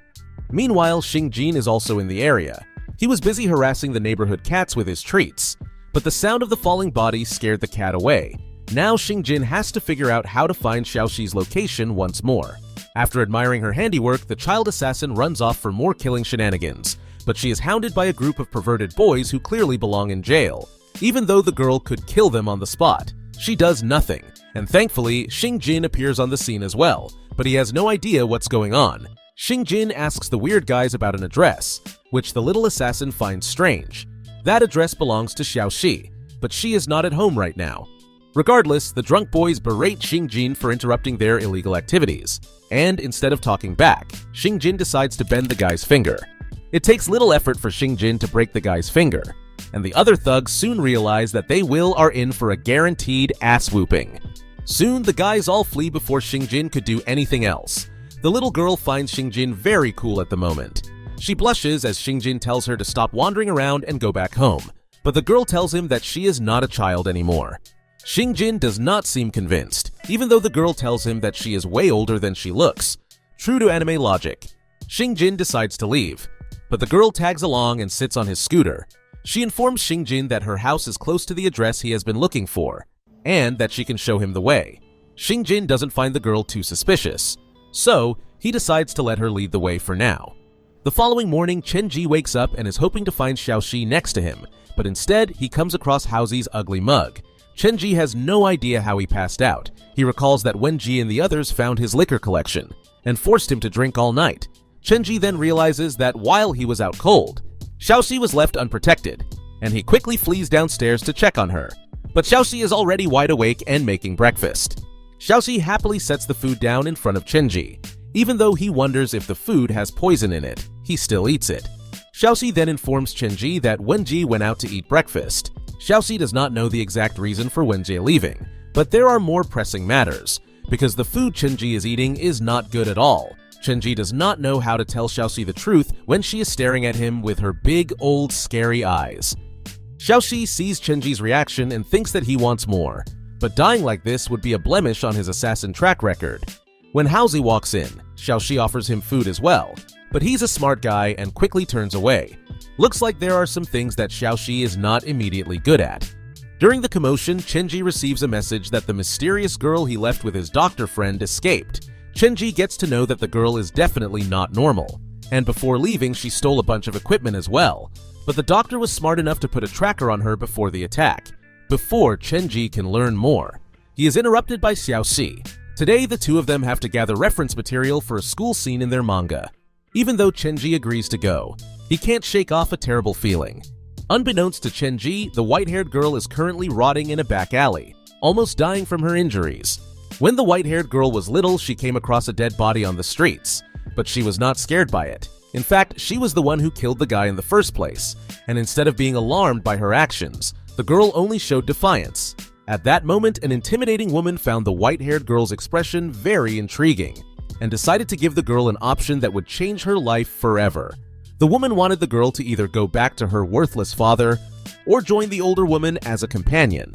Meanwhile, Xingjin is also in the area. He was busy harassing the neighborhood cats with his treats, but the sound of the falling body scared the cat away. Now Xingjin has to figure out how to find Xiaoxi's location once more. After admiring her handiwork, the child assassin runs off for more killing shenanigans, but she is hounded by a group of perverted boys who clearly belong in jail. Even though the girl could kill them on the spot, she does nothing, and thankfully, Xingjin appears on the scene as well, but he has no idea what's going on. Xingjin asks the weird guys about an address, which the little assassin finds strange. That address belongs to Xiaoxi, but she is not at home right now. Regardless, the drunk boys berate Xingjin for interrupting their illegal activities, and instead of talking back, Xingjin decides to bend the guy's finger. It takes little effort for Xingjin to break the guy's finger, and the other thugs soon realize that they are in for a guaranteed ass-whooping. Soon, the guys all flee before Xingjin could do anything else. The little girl finds Xingjin very cool at the moment. She blushes as Xingjin tells her to stop wandering around and go back home, but the girl tells him that she is not a child anymore. Xingjin does not seem convinced, even though the girl tells him that she is way older than she looks. True to anime logic, Xingjin decides to leave, but the girl tags along and sits on his scooter. She informs Xingjin that her house is close to the address he has been looking for, and that she can show him the way. Xingjin doesn't find the girl too suspicious, so he decides to let her lead the way for now. The following morning, Chenji wakes up and is hoping to find Xiaoxi next to him, but instead he comes across Haozi's ugly mug. Chenji has no idea how he passed out. He recalls that Wenji and the others found his liquor collection and forced him to drink all night. Chenji then realizes that while he was out cold, Xiaoxi was left unprotected, and he quickly flees downstairs to check on her. But Xiaoxi is already wide awake and making breakfast. Xiaoxi happily sets the food down in front of Chenji. Even though he wonders if the food has poison in it, he still eats it. Xiaoxi then informs Chenji that Wenji went out to eat breakfast. Xiaoxi does not know the exact reason for Wenji leaving, but there are more pressing matters, because the food Chenji is eating is not good at all. Chenji does not know how to tell Xiaoxi the truth when she is staring at him with her big, old, scary eyes. Xiaoxi sees Chenji's reaction and thinks that he wants more, but dying like this would be a blemish on his assassin track record. When Haozi walks in, Xiaoxi offers him food as well, but he's a smart guy and quickly turns away. Looks like there are some things that Xiaoxi is not immediately good at. During the commotion, Chenji receives a message that the mysterious girl he left with his doctor friend escaped. Chenji gets to know that the girl is definitely not normal, and before leaving she stole a bunch of equipment as well, but the doctor was smart enough to put a tracker on her before the attack. Before Chenji can learn more, he is interrupted by Xiaoxi. Today, the two of them have to gather reference material for a school scene in their manga. Even though Chenji agrees to go, he can't shake off a terrible feeling. Unbeknownst to Chenji, the white-haired girl is currently rotting in a back alley, almost dying from her injuries. When the white-haired girl was little, she came across a dead body on the streets, but she was not scared by it. In fact, she was the one who killed the guy in the first place, and instead of being alarmed by her actions, the girl only showed defiance. At that moment, an intimidating woman found the white-haired girl's expression very intriguing, and decided to give the girl an option that would change her life forever. The woman wanted the girl to either go back to her worthless father, or join the older woman as a companion.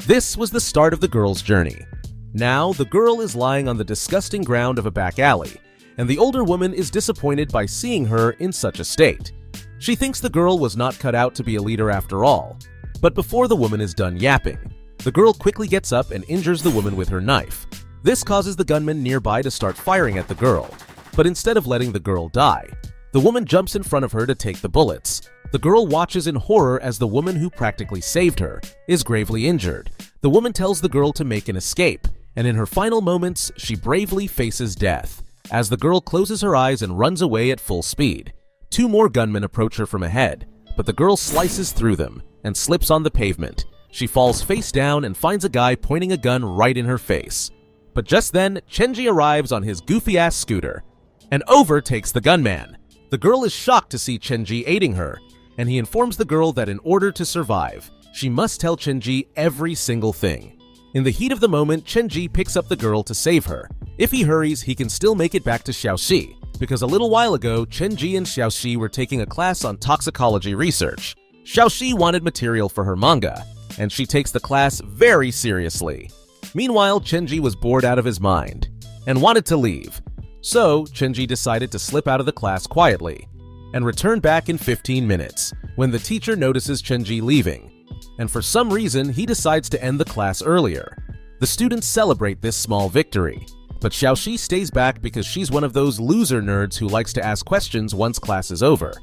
This was the start of the girl's journey. Now, the girl is lying on the disgusting ground of a back alley, and the older woman is disappointed by seeing her in such a state. She thinks the girl was not cut out to be a leader after all. But before the woman is done yapping, the girl quickly gets up and injures the woman with her knife. This causes the gunman nearby to start firing at the girl, but instead of letting the girl die, the woman jumps in front of her to take the bullets. The girl watches in horror as the woman who practically saved her is gravely injured. The woman tells the girl to make an escape, and in her final moments, she bravely faces death. As the girl closes her eyes and runs away at full speed, two more gunmen approach her from ahead, but the girl slices through them and slips on the pavement. She falls face down and finds a guy pointing a gun right in her face. But just then, Chenji arrives on his goofy-ass scooter and overtakes the gunman. The girl is shocked to see Chenji aiding her, and he informs the girl that in order to survive, she must tell Chenji every single thing. In the heat of the moment, Chenji picks up the girl to save her. If he hurries, he can still make it back to Xiaoxi, because a little while ago, Chenji and Xiaoxi were taking a class on toxicology research. Xiaoxi wanted material for her manga, and she takes the class very seriously. Meanwhile, Chenji was bored out of his mind and wanted to leave. So, Chenji decided to slip out of the class quietly and return back in 15 minutes when the teacher notices Chenji leaving, and for some reason, he decides to end the class earlier. The students celebrate this small victory, but Xiaoxi stays back because she's one of those loser nerds who likes to ask questions once class is over.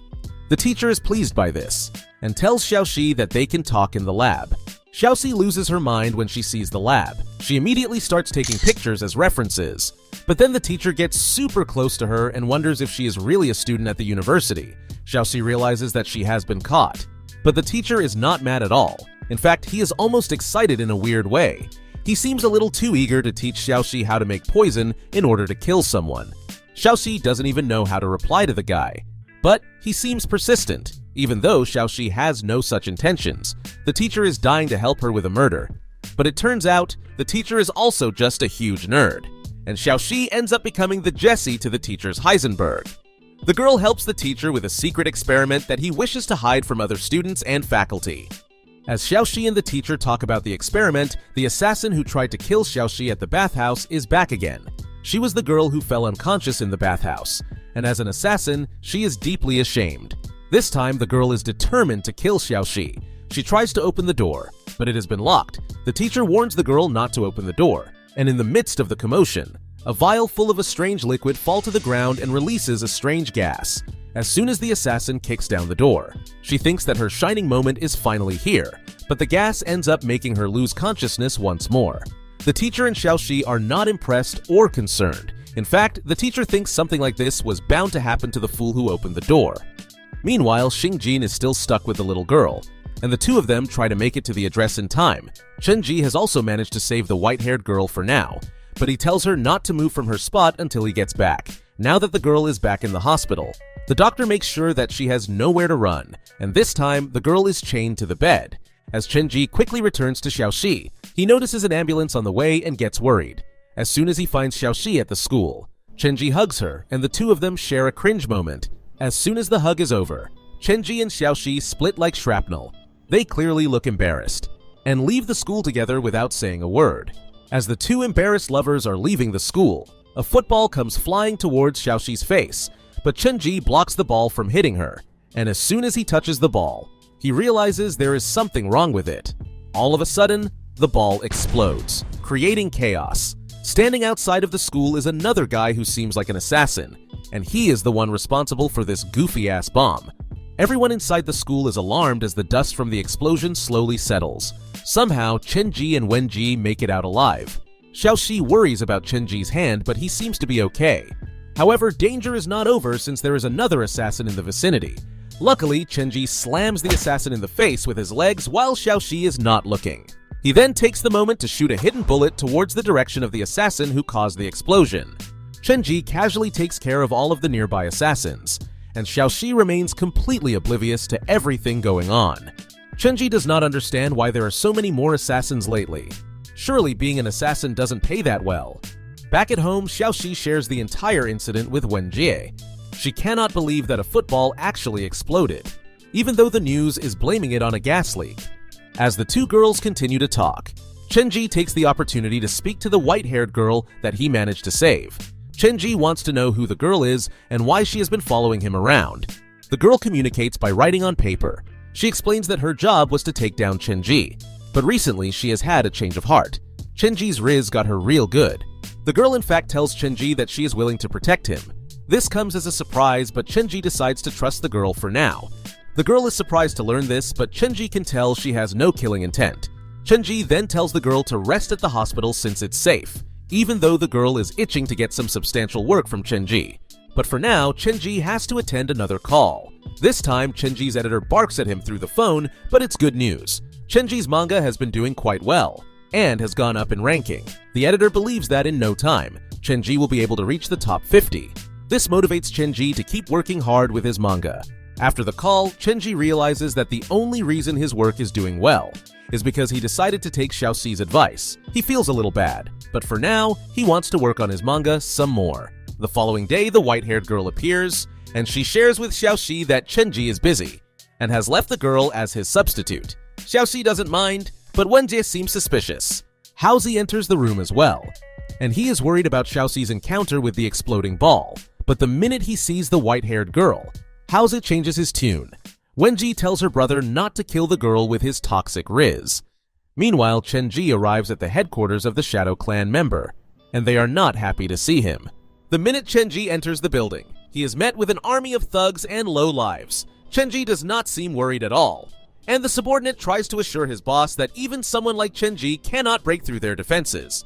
The teacher is pleased by this and tells Xiaoxi that they can talk in the lab. Xiaoxi loses her mind when she sees the lab. She immediately starts taking pictures as references, but then the teacher gets super close to her and wonders if she is really a student at the university. Xiaoxi realizes that she has been caught, but the teacher is not mad at all. In fact, he is almost excited in a weird way. He seems a little too eager to teach Xiaoxi how to make poison in order to kill someone. Xiaoxi doesn't even know how to reply to the guy, but he seems persistent. Even though Xiaoxi has no such intentions, the teacher is dying to help her with a murder. But it turns out, the teacher is also just a huge nerd, and Xiaoxi ends up becoming the Jessie to the teacher's Heisenberg. The girl helps the teacher with a secret experiment that he wishes to hide from other students and faculty. As Xiaoxi and the teacher talk about the experiment, the assassin who tried to kill Xiaoxi at the bathhouse is back again. She was the girl who fell unconscious in the bathhouse, and as an assassin, she is deeply ashamed. This time, the girl is determined to kill Xiaoxi. She tries to open the door, but it has been locked. The teacher warns the girl not to open the door, and in the midst of the commotion, a vial full of a strange liquid falls to the ground and releases a strange gas. As soon as the assassin kicks down the door, she thinks that her shining moment is finally here, but the gas ends up making her lose consciousness once more. The teacher and Xiaoxi are not impressed or concerned. In fact, the teacher thinks something like this was bound to happen to the fool who opened the door. Meanwhile, Xingjin is still stuck with the little girl, and the two of them try to make it to the address in time. Chenji has also managed to save the white-haired girl for now, but he tells her not to move from her spot until he gets back, now that the girl is back in the hospital. The doctor makes sure that she has nowhere to run, and this time, the girl is chained to the bed. As Chenji quickly returns to Xiaoxi, he notices an ambulance on the way and gets worried. As soon as he finds Xiaoxi at the school, Chenji hugs her, and the two of them share a cringe moment. As soon as the hug is over, Chenji and Xiaoxi split like shrapnel. They clearly look embarrassed, and leave the school together without saying a word. As the two embarrassed lovers are leaving the school, a football comes flying towards Xiaoxi's face, but Chenji blocks the ball from hitting her, and as soon as he touches the ball, he realizes there is something wrong with it. All of a sudden, the ball explodes, creating chaos. Standing outside of the school is another guy who seems like an assassin, and he is the one responsible for this goofy-ass bomb. Everyone inside the school is alarmed as the dust from the explosion slowly settles. Somehow, Chenji and Wenji make it out alive. Xiaoxi worries about Chenji's hand, but he seems to be okay. However, danger is not over since there is another assassin in the vicinity. Luckily, Chenji slams the assassin in the face with his legs while Xiaoxi is not looking. He then takes the moment to shoot a hidden bullet towards the direction of the assassin who caused the explosion. Chenji casually takes care of all of the nearby assassins, and Xiaoxi remains completely oblivious to everything going on. Chenji does not understand why there are so many more assassins lately. Surely being an assassin doesn't pay that well. Back at home, Xiaoxi shares the entire incident with Wenjie. She cannot believe that a football actually exploded, even though the news is blaming it on a gas leak. As the two girls continue to talk, Chenji takes the opportunity to speak to the white-haired girl that he managed to save. Chenji wants to know who the girl is and why she has been following him around. The girl communicates by writing on paper. She explains that her job was to take down Chenji, but recently she has had a change of heart. Chenji's riz got her real good. The girl in fact tells Chenji that she is willing to protect him. This comes as a surprise, but Chenji decides to trust the girl for now. The girl is surprised to learn this, but Chenji can tell she has no killing intent. Chenji then tells the girl to rest at the hospital since it's safe, even though the girl is itching to get some substantial work from Chenji. But for now, Chenji has to attend another call. This time, Chenji's editor barks at him through the phone, but it's good news. Chenji's manga has been doing quite well, and has gone up in ranking. The editor believes that in no time, Chenji will be able to reach the top 50. This motivates Chenji to keep working hard with his manga. After the call, Chenji realizes that the only reason his work is doing well is because he decided to take Xiaoxi's advice. He feels a little bad, but for now, he wants to work on his manga some more. The following day, the white-haired girl appears, and she shares with Xiaoxi that Chenji is busy, and has left the girl as his substitute. Xiaoxi doesn't mind, but Wenjie seems suspicious. Haozi enters the room as well, and he is worried about Xiaoxi's encounter with the exploding ball. But the minute he sees the white-haired girl, Haozi changes his tune. Wenji tells her brother not to kill the girl with his toxic riz. Meanwhile, Chenji arrives at the headquarters of the Shadow Clan member, and they are not happy to see him. The minute Chenji enters the building, he is met with an army of thugs and lowlives. Chenji does not seem worried at all, and the subordinate tries to assure his boss that even someone like Chenji cannot break through their defenses.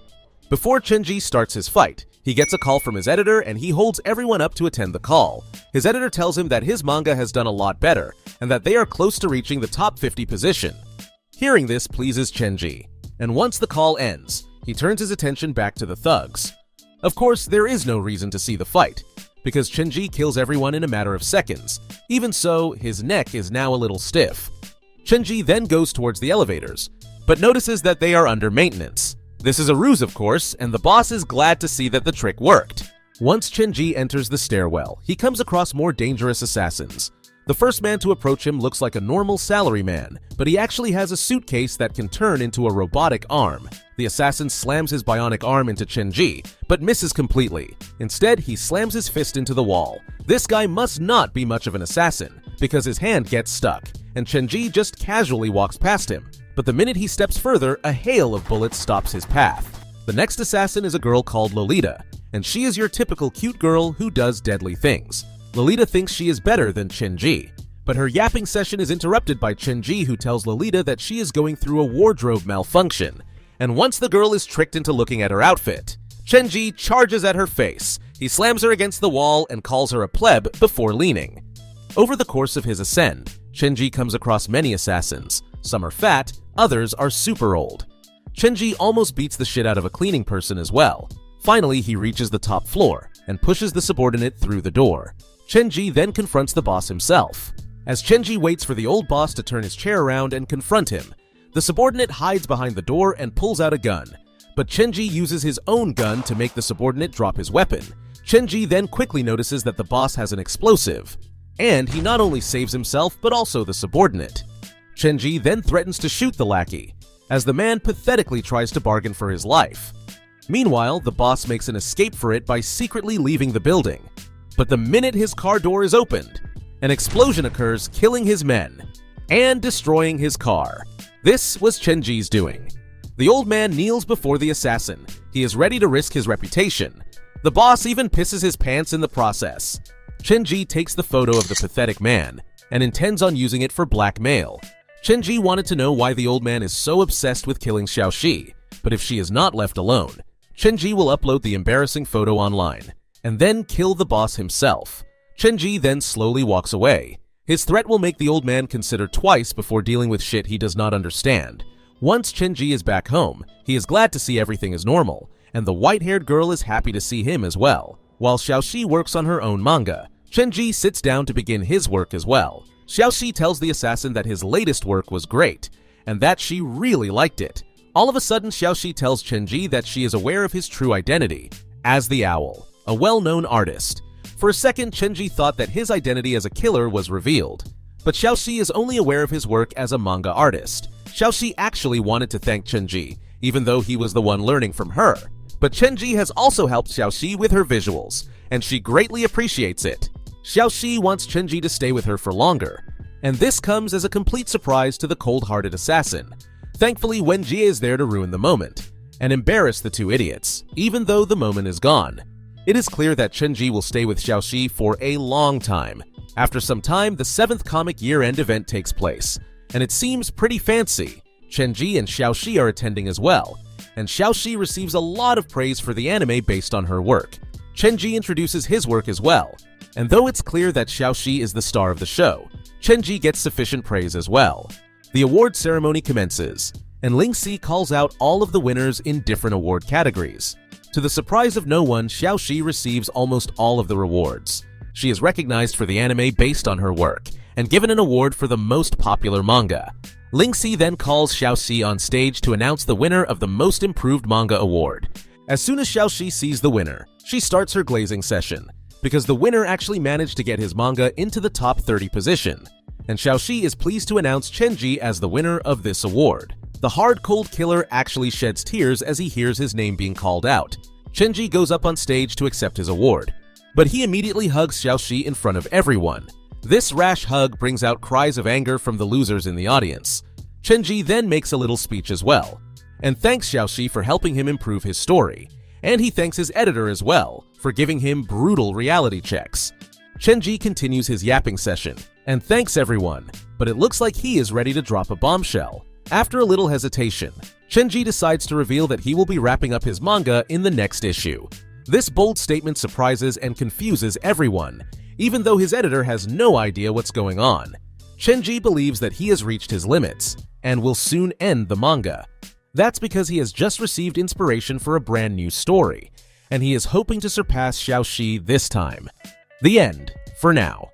Before Chenji starts his fight, he gets a call from his editor and he holds everyone up to attend the call. His editor tells him that his manga has done a lot better and that they are close to reaching the top 50 position. Hearing this pleases Chenji, and once the call ends, he turns his attention back to the thugs. Of course, there is no reason to see the fight, because Chenji kills everyone in a matter of seconds. Even so, his neck is now a little stiff. Chenji then goes towards the elevators, but notices that they are under maintenance. This is a ruse, of course, and the boss is glad to see that the trick worked. Once Chenji enters the stairwell, he comes across more dangerous assassins. The first man to approach him looks like a normal salaryman, but he actually has a suitcase that can turn into a robotic arm. The assassin slams his bionic arm into Chenji, but misses completely. Instead, he slams his fist into the wall. This guy must not be much of an assassin, because his hand gets stuck, and Chenji just casually walks past him. But the minute he steps further, a hail of bullets stops his path. The next assassin is a girl called Lolita, and she is your typical cute girl who does deadly things. Lolita thinks she is better than Chenji, but her yapping session is interrupted by Chenji, who tells Lolita that she is going through a wardrobe malfunction. And once the girl is tricked into looking at her outfit, Chenji charges at her face. He slams her against the wall and calls her a pleb before leaning. Over the course of his ascend, Chenji comes across many assassins. Some are fat, others are super old. Chenji almost beats the shit out of a cleaning person as well. Finally, he reaches the top floor and pushes the subordinate through the door. Chenji then confronts the boss himself. As Chenji waits for the old boss to turn his chair around and confront him, the subordinate hides behind the door and pulls out a gun. But Chenji uses his own gun to make the subordinate drop his weapon. Chenji then quickly notices that the boss has an explosive, and he not only saves himself but also the subordinate. Chenji then threatens to shoot the lackey, as the man pathetically tries to bargain for his life. Meanwhile, the boss makes an escape for it by secretly leaving the building. But the minute his car door is opened, an explosion occurs, killing his men and destroying his car. This was Chenji's doing. The old man kneels before the assassin. He is ready to risk his reputation. The boss even pisses his pants in the process. Chenji takes the photo of the pathetic man and intends on using it for blackmail. Chenji wanted to know why the old man is so obsessed with killing Xiaoxi, but if she is not left alone, Chenji will upload the embarrassing photo online and then kill the boss himself. Chenji then slowly walks away. His threat will make the old man consider twice before dealing with shit he does not understand. Once Chenji is back home, he is glad to see everything is normal, and the white-haired girl is happy to see him as well. While Xiaoxi works on her own manga, Chenji sits down to begin his work as well. Xiaoxi tells the assassin that his latest work was great, and that she really liked it. All of a sudden, Xiaoxi tells Chenji that she is aware of his true identity, as the Owl, a well-known artist. For a second, Chenji thought that his identity as a killer was revealed, but Xiaoxi is only aware of his work as a manga artist. Xiaoxi actually wanted to thank Chenji, even though he was the one learning from her. But Chenji has also helped Xiaoxi with her visuals, and she greatly appreciates it. Xiaoxi wants Chenji to stay with her for longer, and this comes as a complete surprise to the cold-hearted assassin. Thankfully, Wenjie is there to ruin the moment and embarrass the two idiots, even though the moment is gone. It is clear that Chenji will stay with Xiaoxi for a long time. After some time, the 7th comic year-end event takes place, and it seems pretty fancy. Chenji and Xiaoxi are attending as well, and Xiaoxi receives a lot of praise for the anime based on her work. Chenji introduces his work as well, and though it's clear that Xiaoxi is the star of the show, Chenji gets sufficient praise as well. The award ceremony commences, and Lingxi calls out all of the winners in different award categories. To the surprise of no one, Xiaoxi receives almost all of the rewards. She is recognized for the anime based on her work, and given an award for the most popular manga. Lingxi then calls Xiaoxi on stage to announce the winner of the Most Improved Manga Award. As soon as Xiaoxi sees the winner, she starts her glazing session, because the winner actually managed to get his manga into the top 30 position. And Xiaoxi is pleased to announce Chenji as the winner of this award. The hard-cold killer actually sheds tears as he hears his name being called out. Chenji goes up on stage to accept his award, but he immediately hugs Xiaoxi in front of everyone. This rash hug brings out cries of anger from the losers in the audience. Chenji then makes a little speech as well, and thanks Xiaoxi for helping him improve his story, and he thanks his editor as well for giving him brutal reality checks. Chenji continues his yapping session and thanks everyone, but it looks like he is ready to drop a bombshell. After a little hesitation, Chenji decides to reveal that he will be wrapping up his manga in the next issue. This bold statement surprises and confuses everyone, even though his editor has no idea what's going on. Chenji believes that he has reached his limits and will soon end the manga. That's because he has just received inspiration for a brand new story, and he is hoping to surpass Xiaoxi this time. The end, for now.